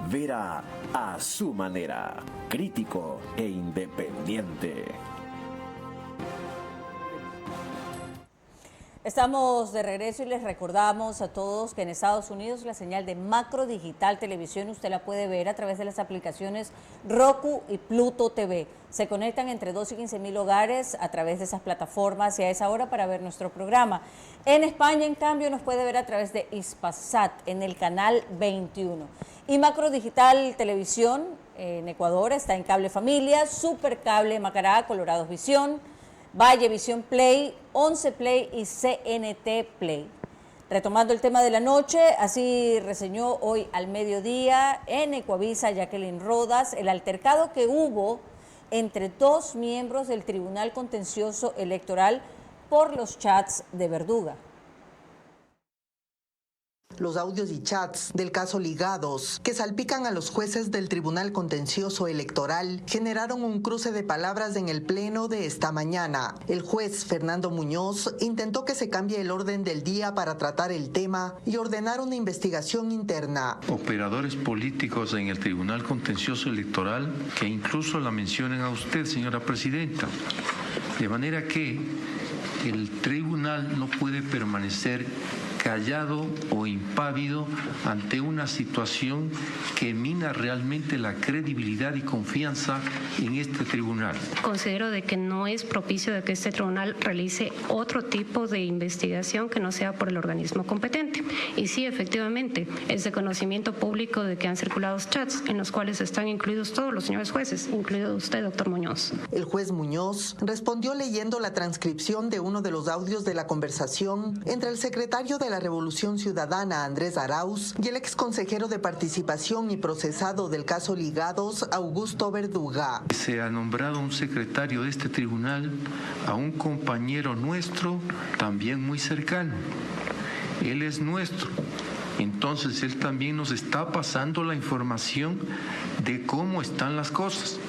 Vera a su manera, crítico e independiente. Estamos de regreso y les recordamos a todos que en Estados Unidos la señal de Macro Digital Televisión usted la puede ver a través de las aplicaciones Roku y Pluto TV. Se conectan entre 2 y 15,000 hogares a través de esas plataformas y a esa hora para ver nuestro programa. En España, en cambio, nos puede ver a través de Hispasat en el canal 21. Y Macro Digital Televisión en Ecuador está en Cable Familia, Supercable Macará, Colorados Visión, Valle Visión Play, 11 Play y CNT Play. Retomando el tema de la noche, así reseñó hoy al mediodía en Ecuavisa Jacqueline Rodas el altercado que hubo entre dos miembros del Tribunal Contencioso Electoral por los chats de Verduga. Los audios y chats del caso Ligados, que salpican a los jueces del Tribunal Contencioso Electoral, generaron un cruce de palabras en el pleno de esta mañana. El juez Fernando Muñoz intentó que se cambie el orden del día para tratar el tema y ordenar una investigación interna. Operadores políticos en el Tribunal Contencioso Electoral que incluso la mencionen a usted, señora presidenta. De manera que el tribunal no puede permanecer callado o impávido ante una situación que mina realmente la credibilidad y confianza en este tribunal. Considero de que no es propicio de que este tribunal realice otro tipo de investigación que no sea por el organismo competente. Y sí, efectivamente, es de conocimiento público de que han circulado chats en los cuales están incluidos todos los señores jueces, incluido usted, doctor Muñoz. El juez Muñoz respondió leyendo la transcripción de uno de los audios de la conversación entre el secretario de la Revolución Ciudadana, Andrés Arauz, y el ex consejero de Participación y procesado del caso Ligados, Augusto Verduga. Se ha nombrado un secretario de este tribunal a un compañero nuestro, también muy cercano. Él es nuestro. Entonces él también nos está pasando la información de cómo están las cosas.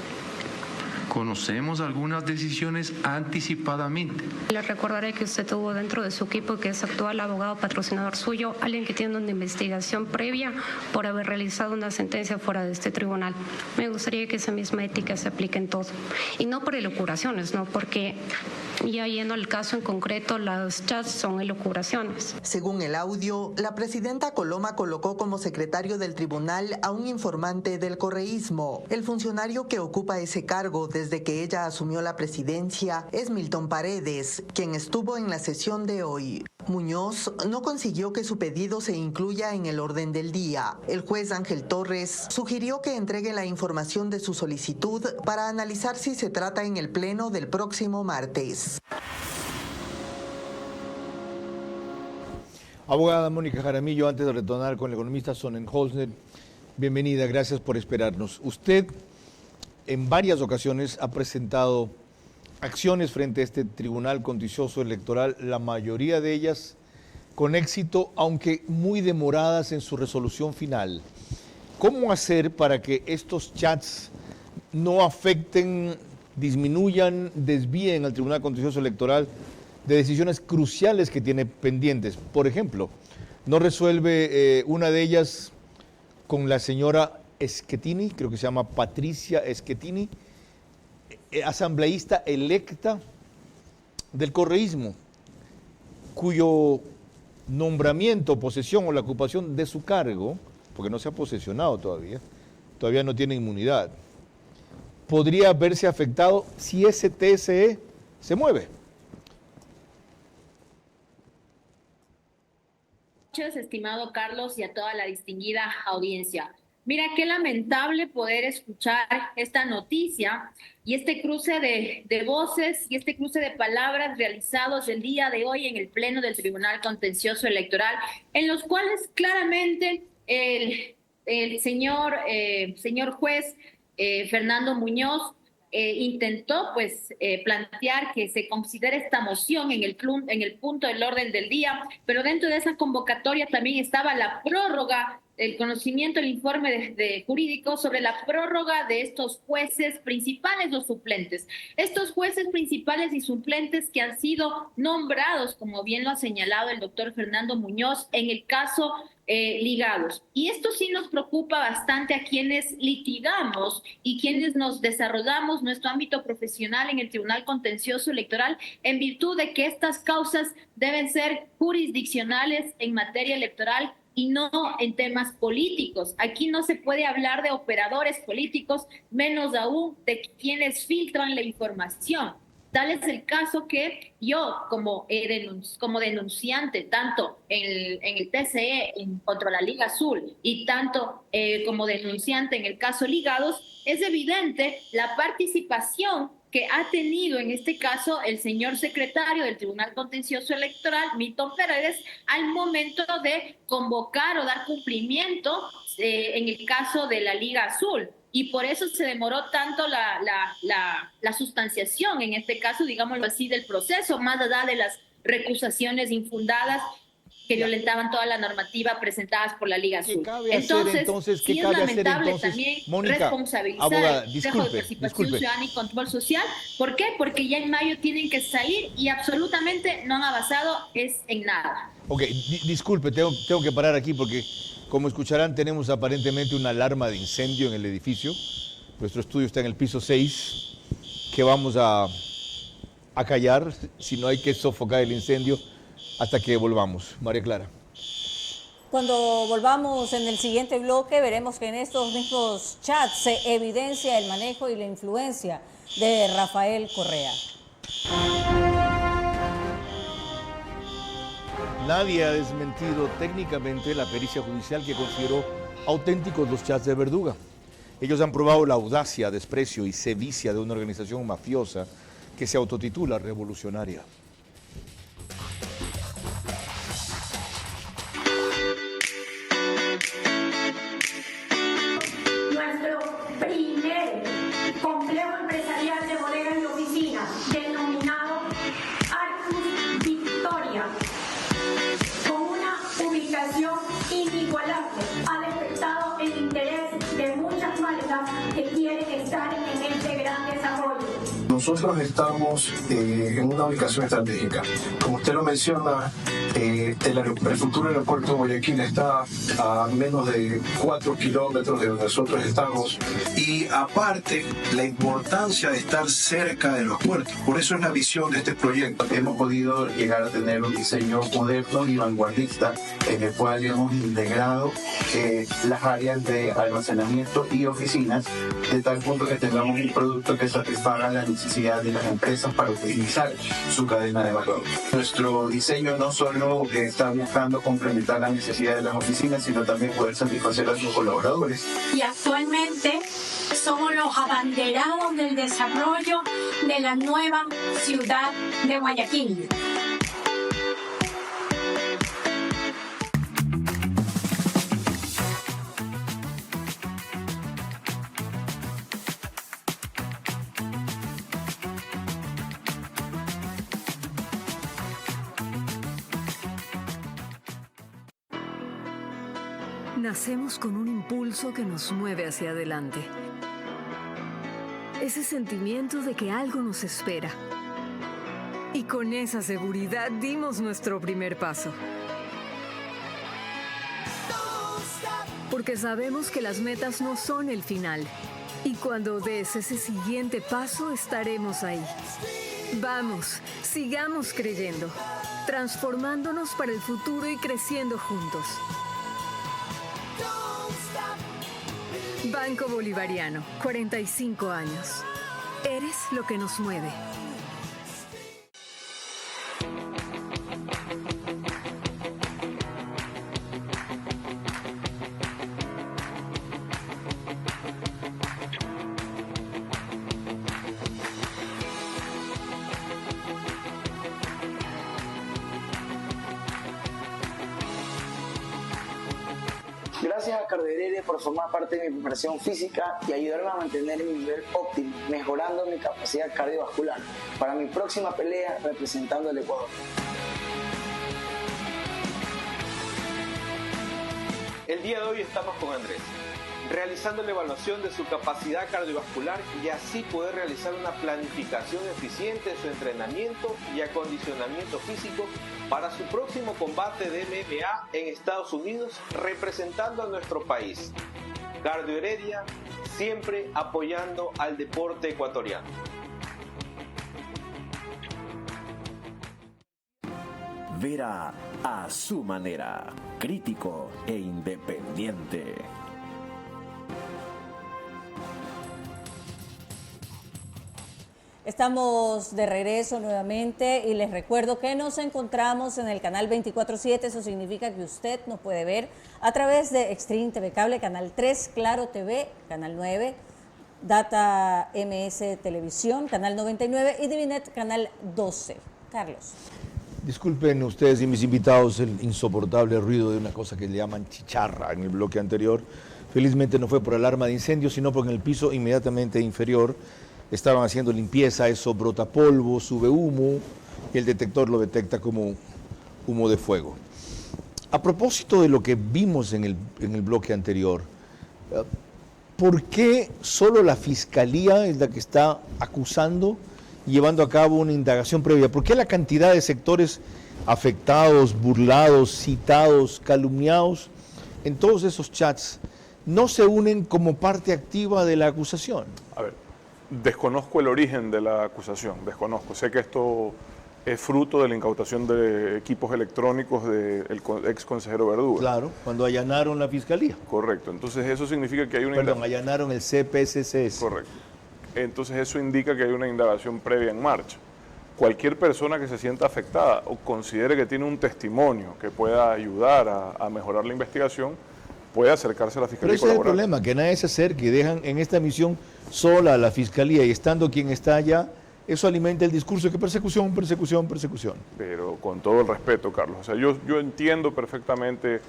Conocemos algunas decisiones anticipadamente. Le recordaré que usted tuvo dentro de su equipo, que es actual abogado patrocinador suyo, alguien que tiene una investigación previa por haber realizado una sentencia fuera de este tribunal. Me gustaría que esa misma ética se aplique en todo. Y no por elucubraciones, no, porque ya yendo al caso en concreto, las chats son elucubraciones. Según el audio, la presidenta Coloma colocó como secretario del tribunal a un informante del correísmo. El funcionario que ocupa ese cargo desde que ella asumió la presidencia es Milton Paredes, quien estuvo en la sesión de hoy. Muñoz no consiguió que su pedido se incluya en el orden del día. El juez Ángel Torres sugirió que entregue la información de su solicitud para analizar si se trata en el pleno del próximo martes. Abogada Mónica Jaramillo, antes de retornar con el economista Sonnenholzner, bienvenida, gracias por esperarnos. Usted en varias ocasiones ha presentado acciones frente a este Tribunal Contencioso Electoral, la mayoría de ellas con éxito, aunque muy demoradas en su resolución final. ¿Cómo hacer para que estos chats no afecten, disminuyan, desvíen al Tribunal Contencioso Electoral de decisiones cruciales que tiene pendientes? Por ejemplo, no resuelve una de ellas con la señora Schettini, creo que se llama Patricia Schettini, asambleísta electa del correísmo, cuyo nombramiento, posesión o la ocupación de su cargo, porque no se ha posesionado todavía no tiene inmunidad, podría verse afectado si ese TSE se mueve. Estimado Carlos, y a toda la distinguida audiencia. Mira, qué lamentable poder escuchar esta noticia y este cruce de voces y este cruce de palabras realizados el día de hoy en el Pleno del Tribunal Contencioso Electoral, en los cuales claramente el señor juez Fernando Muñoz intentó pues plantear que se considere esta moción en el punto del orden del día, pero dentro de esa convocatoria también estaba la prórroga, el conocimiento, el informe de jurídico sobre la prórroga de estos jueces principales o suplentes. Estos jueces principales y suplentes que han sido nombrados, como bien lo ha señalado el doctor Fernando Muñoz, en el caso Ligados. Y esto sí nos preocupa bastante a quienes litigamos y quienes nos desarrollamos nuestro ámbito profesional en el Tribunal Contencioso Electoral, en virtud de que estas causas deben ser jurisdiccionales en materia electoral y no en temas políticos. Aquí no se puede hablar de operadores políticos, menos aún de quienes filtran la información. Tal es el caso que yo, como denunciante, tanto en el TCE contra la Liga Azul y tanto como denunciante en el caso Ligados, es evidente la participación que ha tenido en este caso el señor secretario del Tribunal Contencioso Electoral, Milton Paredes, al momento de convocar o dar cumplimiento en el caso de la Liga Azul. Y por eso se demoró tanto la sustanciación, en este caso, digámoslo así, del proceso, más allá de las recusaciones infundadas que violentaban toda la normativa presentadas por la Liga Azul. Entonces, ¿qué cabe hacer entonces? También Mónica, responsabilizar abogada, el Consejo de Participación Ciudadana y Control Social. ¿Por qué? Porque ya en mayo tienen que salir y absolutamente no han avanzado en nada. Ok, disculpe, tengo que parar aquí porque, como escucharán, tenemos aparentemente una alarma de incendio en el edificio. Nuestro estudio está en el piso 6, que vamos a callar, si no hay que sofocar el incendio, hasta que volvamos. María Clara. Cuando volvamos en el siguiente bloque, veremos que en estos mismos chats se evidencia el manejo y la influencia de Rafael Correa. Nadie ha desmentido técnicamente la pericia judicial que consideró auténticos los chats de Verduga. Ellos han probado la audacia, desprecio y sevicia de una organización mafiosa que se autotitula revolucionaria. Nuestro primer complejo empresarial de bodegas y oficinas, denominado Arcus Victoria, con una ubicación inigualable, ha despertado el interés de muchas marcas que quieren estar en este gran desarrollo. Nosotros estamos en una ubicación estratégica. Como usted lo menciona, el futuro aeropuerto de Guayaquil está a menos de 4 kilómetros de donde nosotros estamos. Y aparte, la importancia de estar cerca de los puertos. Por eso es la visión de este proyecto. Hemos podido llegar a tener un diseño moderno y vanguardista en el cual hemos integrado las áreas de almacenamiento y oficinas de tal punto que tengamos un producto que satisfaga la necesidad de las empresas para optimizar su cadena de valor. Nuestro diseño no solo está buscando complementar las necesidades de las oficinas, sino también poder satisfacer a sus colaboradores. Y actualmente somos los abanderados del desarrollo de la nueva ciudad de Guayaquil. Nacemos con un impulso que nos mueve hacia adelante. Ese sentimiento de que algo nos espera. Y con esa seguridad dimos nuestro primer paso. Porque sabemos que las metas no son el final. Y cuando des ese siguiente paso, estaremos ahí. Vamos, sigamos creyendo, transformándonos para el futuro y creciendo juntos. Banco Bolivariano, 45 años. Eres lo que nos mueve. Gracias a Cardio Heredia por formar parte de mi preparación física y ayudarme a mantener mi nivel óptimo, mejorando mi capacidad cardiovascular para mi próxima pelea representando al Ecuador. El día de hoy estamos con Andrés, realizando la evaluación de su capacidad cardiovascular y así poder realizar una planificación eficiente de su entrenamiento y acondicionamiento físico para su próximo combate de MMA en Estados Unidos, representando a nuestro país. Cardio Heredia, siempre apoyando al deporte ecuatoriano. Vera a su manera, crítico e independiente. Estamos de regreso nuevamente y les recuerdo que nos encontramos en el canal 24/7, eso significa que usted nos puede ver a través de Extreme TV Cable, Canal 3, Claro TV, Canal 9, Data MS Televisión, Canal 99 y Divinet, Canal 12. Carlos. Disculpen ustedes y mis invitados el insoportable ruido de una cosa que le llaman chicharra en el bloque anterior. Felizmente no fue por alarma de incendio, sino porque en el piso inmediatamente inferior estaban haciendo limpieza, eso brota polvo, sube humo y el detector lo detecta como humo de fuego. A propósito de lo que vimos en el bloque anterior, ¿por qué solo la Fiscalía es la que está acusando y llevando a cabo una indagación previa? ¿Por qué la cantidad de sectores afectados, burlados, citados, calumniados en todos esos chats no se unen como parte activa de la acusación? A ver, desconozco el origen de la acusación, desconozco. Sé que esto es fruto de la incautación de equipos electrónicos del ex consejero Verduga. Claro, cuando allanaron la Fiscalía. Correcto, entonces eso significa que hay una... Perdón, allanaron el CPSCS. Correcto. Entonces eso indica que hay una indagación previa en marcha. Cualquier persona que se sienta afectada o considere que tiene un testimonio que pueda ayudar a mejorar la investigación, puede acercarse a la Fiscalía. Pero ese es el problema, que nadie se acerque y dejan en esta misión sola a la Fiscalía y estando quien está allá, eso alimenta el discurso de que persecución, persecución, persecución. Pero con todo el respeto, Carlos, o sea, yo entiendo perfectamente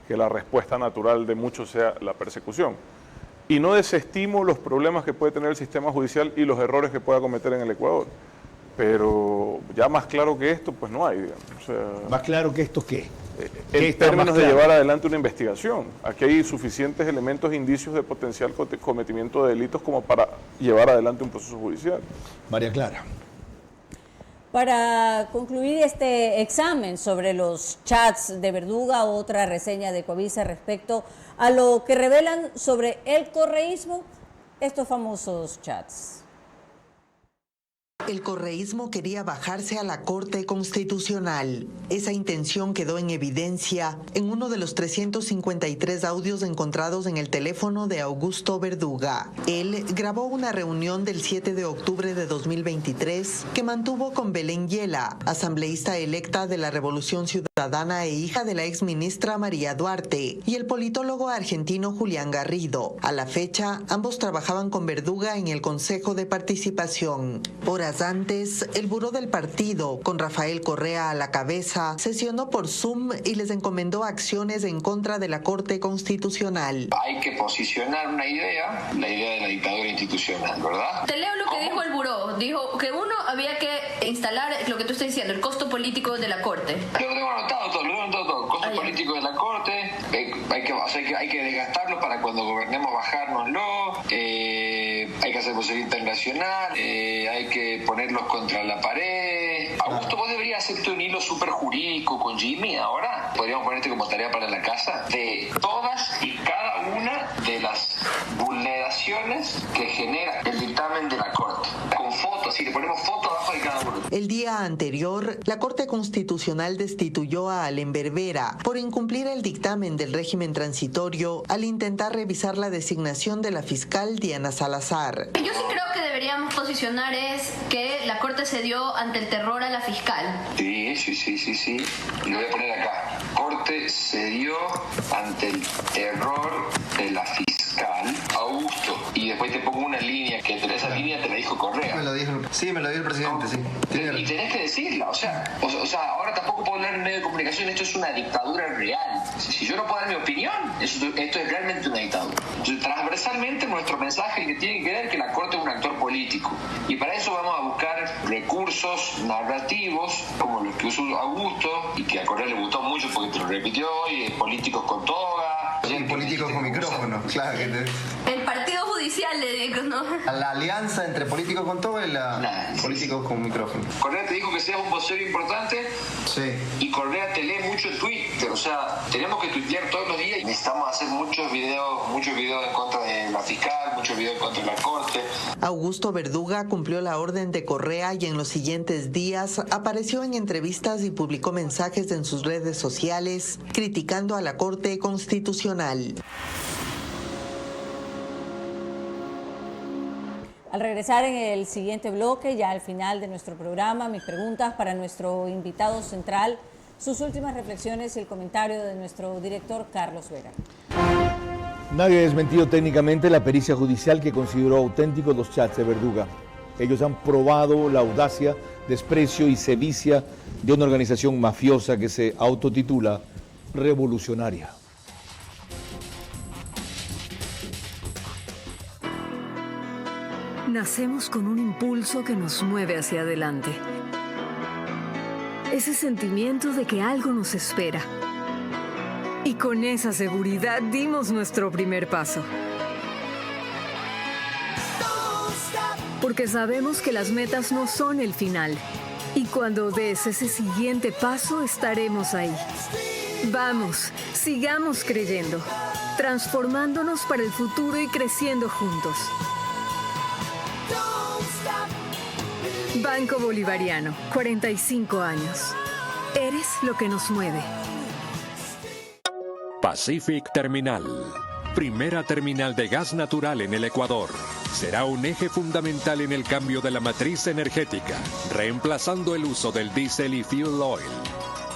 que la respuesta natural de muchos sea la persecución. Y no desestimo los problemas que puede tener el sistema judicial y los errores que pueda cometer en el Ecuador. Pero ya más claro que esto, pues no hay, digamos. O sea, ¿más claro que esto qué? En términos de llevar adelante una investigación. Aquí hay suficientes elementos, indicios de potencial cometimiento de delitos como para llevar adelante un proceso judicial. María Clara. Para concluir este examen sobre los chats de Verduga, otra reseña de Coavisa respecto a lo que revelan sobre el correísmo, estos famosos chats. El correísmo quería bajarse a la Corte Constitucional. Esa intención quedó en evidencia en uno de los 353 audios encontrados en el teléfono de Augusto Verduga. Él grabó una reunión del 7 de octubre de 2023 que mantuvo con Belén Yela, asambleísta electa de la Revolución Ciudadana e hija de la exministra María Duarte, y el politólogo argentino Julián Garrido. A la fecha, ambos trabajaban con Verduga en el Consejo de Participación. Horas antes, el buró del partido, con Rafael Correa a la cabeza, sesionó por Zoom y les encomendó acciones en contra de la Corte Constitucional. Hay que posicionar una idea, la idea de la dictadura institucional, ¿verdad? Te leo lo que dijo el buró. Dijo que uno había que instalar lo que tú estás diciendo, el costo político de la Corte. Yo lo tengo anotado todo. Costo político de la Corte, hay que desgastarlo para cuando gobernemos bajárnoslo, hay que hacer posible internacional, hay que ponerlos contra la pared. Augusto, vos deberías hacerte un hilo súper jurídico con Jimmy ahora. Podríamos ponerte como tarea para la casa de todas y cada una de las vulneraciones que genera el dictamen de la Corte. Con fotos, así le ponemos fotos abajo de cada uno. El día anterior, la Corte Constitucional destituyó a Allen Berbera por incumplir el dictamen del régimen transitorio al intentar revisar la designación de la fiscal Diana Salazar. Yo sí creo que deberíamos posicionar es que la Corte cedió ante el terror a la fiscal. Sí. Y lo voy a poner acá. Corte cedió ante el terror de la fiscal. Augusto gusto y después te pongo una línea que esa línea te la dijo Correa. Me lo dijo el presidente, ¿no? sí. Y tenés que decirla, o sea, ahora tampoco puedo hablar en medio de comunicación, esto es una dictadura real. Si yo no puedo dar mi opinión, esto es realmente una dictadura. Entonces, transversalmente nuestro mensaje es que tiene que ver que la Corte es un actor político. Y para eso vamos a buscar recursos narrativos, como los que usó Augusto, y que a Correa le gustó mucho porque te lo repitió hoy, políticos con toga. Políticos con micrófono, claro. El partido judicial, le digo, ¿no? La alianza entre políticos con toga y políticos con micrófono. Correa te dijo que seas un vocero importante. Sí. Y Correa te lee mucho en Twitter, o sea, tenemos que tuitear todos los días y necesitamos hacer muchos videos en contra de la fiscal, muchos videos en contra de la Corte. Augusto Verduga cumplió la orden de Correa y en los siguientes días apareció en entrevistas y publicó mensajes en sus redes sociales criticando a la Corte Constitucional. Al regresar en el siguiente bloque, ya al final de nuestro programa, mis preguntas para nuestro invitado central, sus últimas reflexiones y el comentario de nuestro director Carlos Vera. Nadie ha desmentido técnicamente la pericia judicial que consideró auténticos los chats de Verduga. Ellos han probado la audacia, desprecio y sevicia de una organización mafiosa que se autotitula revolucionaria. Nacemos con un impulso que nos mueve hacia adelante. Ese sentimiento de que algo nos espera. Y con esa seguridad dimos nuestro primer paso. Porque sabemos que las metas no son el final. Y cuando des ese siguiente paso, estaremos ahí. Vamos, sigamos creyendo, transformándonos para el futuro y creciendo juntos. Banco Bolivariano, 45 años. Eres lo que nos mueve. Pacific Terminal, primera terminal de gas natural en el Ecuador. Será un eje fundamental en el cambio de la matriz energética, reemplazando el uso del diésel y fuel oil.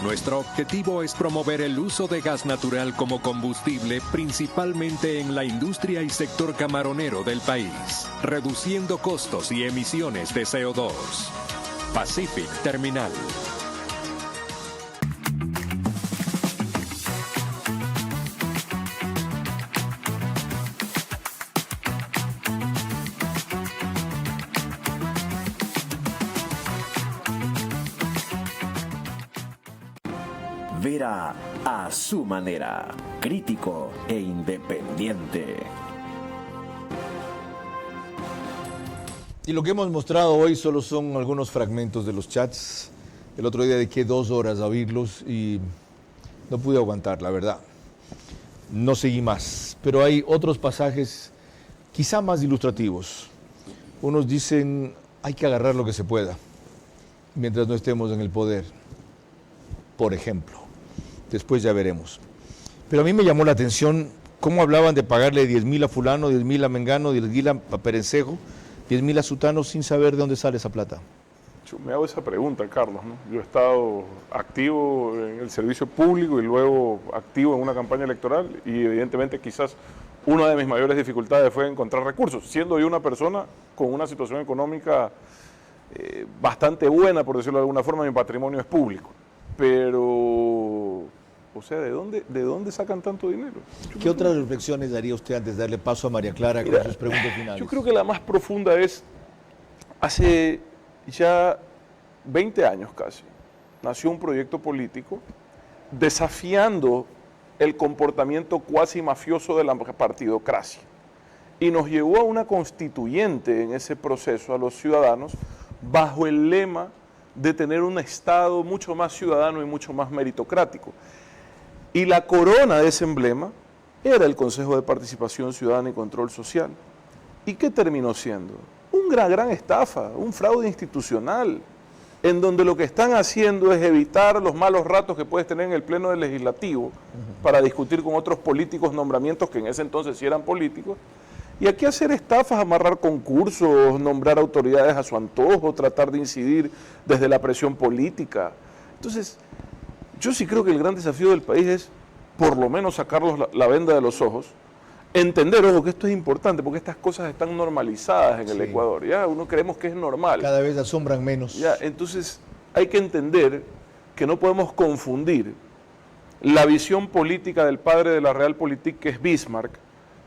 Nuestro objetivo es promover el uso de gas natural como combustible, principalmente en la industria y sector camaronero del país, reduciendo costos y emisiones de CO2. Pacific Terminal. Vera a su manera, crítico e independiente. Y lo que hemos mostrado hoy solo son algunos fragmentos de los chats. El otro día dediqué 2 horas a oírlos y no pude aguantar, la verdad. No seguí más, pero hay otros pasajes quizá más ilustrativos. Unos dicen, hay que agarrar lo que se pueda, mientras no estemos en el poder, por ejemplo. Después ya veremos. Pero a mí me llamó la atención cómo hablaban de pagarle 10.000 a fulano, 10.000 a mengano, 10.000 a Perencejo, 10.000 a sutano sin saber de dónde sale esa plata. Yo me hago esa pregunta, Carlos, ¿no? Yo he estado activo en el servicio público y luego activo en una campaña electoral y evidentemente quizás una de mis mayores dificultades fue encontrar recursos, siendo yo una persona con una situación económica bastante buena, por decirlo de alguna forma, mi patrimonio es público. Pero, o sea, ¿de dónde sacan tanto dinero? ¿Qué otras reflexiones daría usted antes de darle paso a María Clara con sus preguntas finales? Yo creo que la más profunda es, hace ya 20 años casi, nació un proyecto político desafiando el comportamiento cuasi mafioso de la partidocracia y nos llevó a una constituyente en ese proceso a los ciudadanos bajo el lema de tener un Estado mucho más ciudadano y mucho más meritocrático. Y la corona de ese emblema era el Consejo de Participación Ciudadana y Control Social. ¿Y qué terminó siendo? Una gran estafa, un fraude institucional, en donde lo que están haciendo es evitar los malos ratos que puedes tener en el Pleno del Legislativo para discutir con otros políticos nombramientos que en ese entonces sí eran políticos, y aquí hacer estafas, amarrar concursos, nombrar autoridades a su antojo, tratar de incidir desde la presión política. Entonces, yo sí creo que el gran desafío del país es por lo menos sacarlos la venda de los ojos entender, ojo, que esto es importante, porque estas cosas están normalizadas en el Ecuador, ¿ya? Uno creemos que es normal. Cada vez asombran menos. Ya, entonces hay que entender que no podemos confundir la visión política del padre de la Realpolitik, que es Bismarck,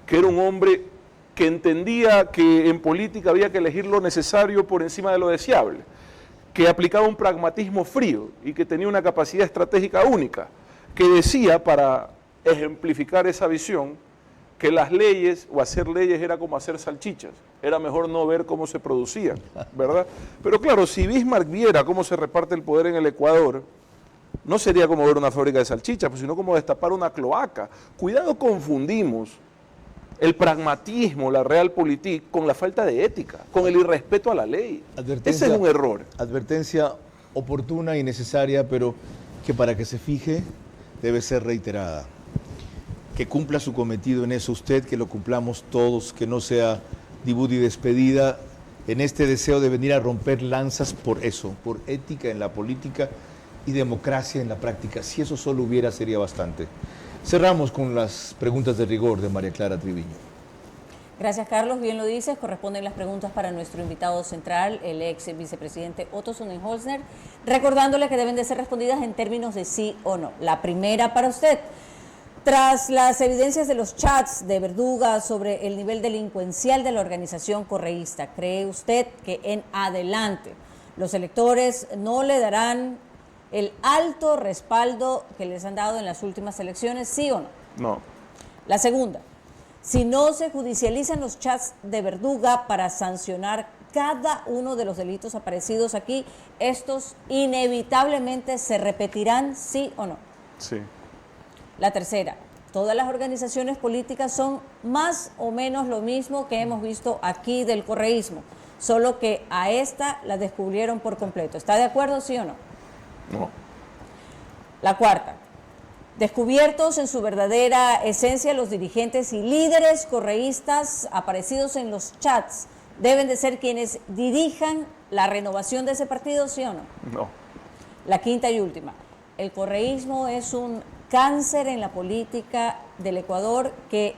que era un hombre que entendía que en política había que elegir lo necesario por encima de lo deseable, que aplicaba un pragmatismo frío y que tenía una capacidad estratégica única, que decía, para ejemplificar esa visión, que las leyes o hacer leyes era como hacer salchichas, era mejor no ver cómo se producían, ¿verdad? Pero claro, si Bismarck viera cómo se reparte el poder en el Ecuador, no sería como ver una fábrica de salchichas, pues, sino como destapar una cloaca. Cuidado, confundimos el pragmatismo, la Realpolitik, con la falta de ética, con el irrespeto a la ley. Ese es un error. Advertencia oportuna y necesaria, pero que para que se fije debe ser reiterada. Que cumpla su cometido en eso usted, que lo cumplamos todos, que no sea debut y despedida en este deseo de venir a romper lanzas por eso, por ética en la política y democracia en la práctica. Si eso solo hubiera, sería bastante. Cerramos con las preguntas de rigor de María Clara Triviño. Gracias, Carlos. Bien lo dices, corresponden las preguntas para nuestro invitado central, el ex vicepresidente Otto Sonnenholzner, recordándole que deben de ser respondidas en términos de sí o no. La primera para usted. Tras las evidencias de los chats de Verduga sobre el nivel delincuencial de la organización correísta, ¿cree usted que en adelante los electores no le darán el alto respaldo que les han dado en las últimas elecciones, sí o no? No. La segunda, si no se judicializan los chats de Verduga para sancionar cada uno de los delitos aparecidos aquí, ¿estos inevitablemente se repetirán, sí o no? Sí. La tercera, todas las organizaciones políticas son más o menos lo mismo que hemos visto aquí del correísmo, solo que a esta la descubrieron por completo. ¿Está de acuerdo, sí o no? No. La cuarta, descubiertos en su verdadera esencia, los dirigentes y líderes correístas aparecidos en los chats deben de ser quienes dirijan la renovación de ese partido, ¿sí o no? No. La quinta y última, el correísmo es un cáncer en la política del Ecuador que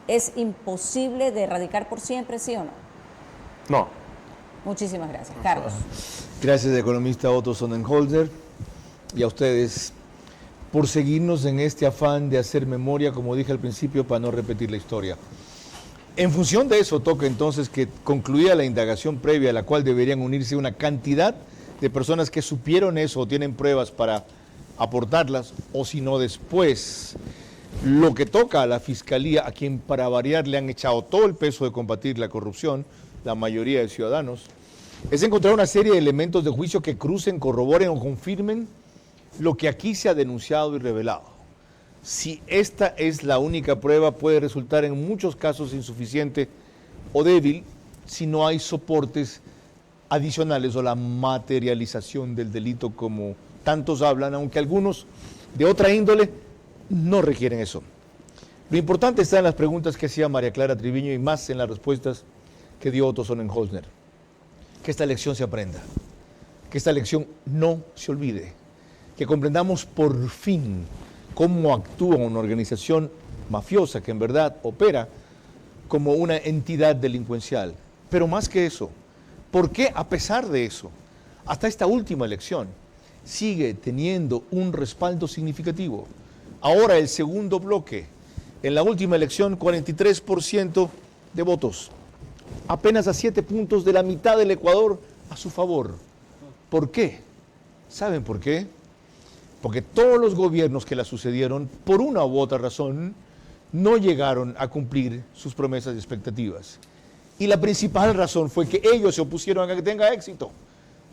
es imposible de erradicar por siempre, ¿sí o no? No. Muchísimas gracias. Carlos. Gracias, economista Otto Sonnenholzner, y a ustedes por seguirnos en este afán de hacer memoria, como dije al principio, para no repetir la historia. En función de eso, toca entonces que concluida la indagación previa a la cual deberían unirse una cantidad de personas que supieron eso o tienen pruebas para aportarlas, o si no después, lo que toca a la Fiscalía, a quien para variar le han echado todo el peso de combatir la corrupción, la mayoría de ciudadanos, es encontrar una serie de elementos de juicio que crucen, corroboren o confirmen lo que aquí se ha denunciado y revelado. Si esta es la única prueba, puede resultar en muchos casos insuficiente o débil si no hay soportes adicionales o la materialización del delito como tantos hablan, aunque algunos de otra índole no requieren eso. Lo importante está en las preguntas que hacía María Clara Triviño y más en las respuestas que dio Otto Sonnenholzner. Que esta lección se aprenda, que esta lección no se olvide, que comprendamos por fin cómo actúa una organización mafiosa que en verdad opera como una entidad delincuencial. Pero más que eso, ¿por qué a pesar de eso, hasta esta última elección, sigue teniendo un respaldo significativo? Ahora el segundo bloque, en la última elección 43% de votos, apenas a 7 puntos de la mitad del Ecuador a su favor. ¿Por qué? ¿Saben por qué? Porque todos los gobiernos que la sucedieron, por una u otra razón, no llegaron a cumplir sus promesas y expectativas. Y la principal razón fue que ellos se opusieron a que tenga éxito.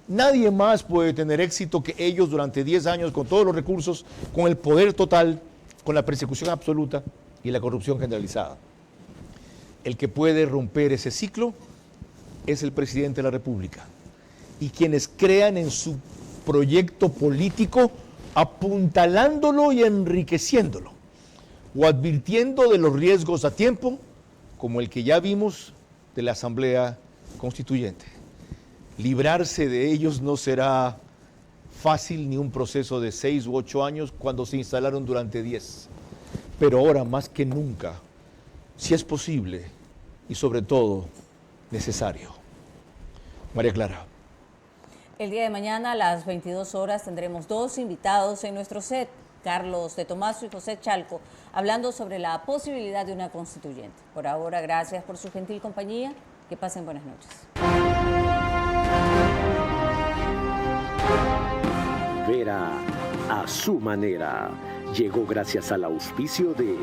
Nadie más puede tener éxito que ellos durante 10 años, con todos los recursos, con el poder total, con la persecución absoluta y la corrupción generalizada. El que puede romper ese ciclo es el presidente de la República. Y quienes crean en su proyecto político, apuntalándolo y enriqueciéndolo, o advirtiendo de los riesgos a tiempo, como el que ya vimos de la Asamblea Constituyente. Librarse de ellos no será fácil ni un proceso de 6 u 8 años cuando se instalaron durante 10. Pero ahora más que nunca si es posible y sobre todo necesario. María Clara. El día de mañana a las 22 horas tendremos 2 invitados en nuestro set, Carlos de Tomaso y José Chalco, hablando sobre la posibilidad de una constituyente. Por ahora, gracias por su gentil compañía. Que pasen buenas noches. Vera a su manera. Llegó gracias al auspicio de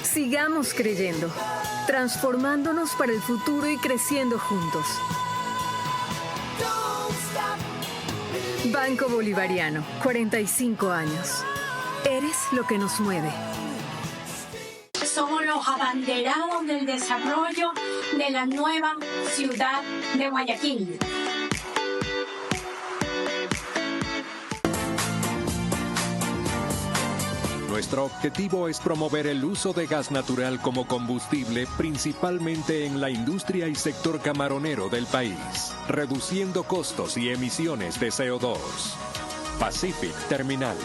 Sigamos creyendo, transformándonos para el futuro y creciendo juntos. Banco Bolivariano, 45 años. Eres lo que nos mueve. Somos los abanderados del desarrollo de la nueva ciudad de Guayaquil. Nuestro objetivo es promover el uso de gas natural como combustible, principalmente en la industria y sector camaronero del país, reduciendo costos y emisiones de CO2. Pacific Terminal.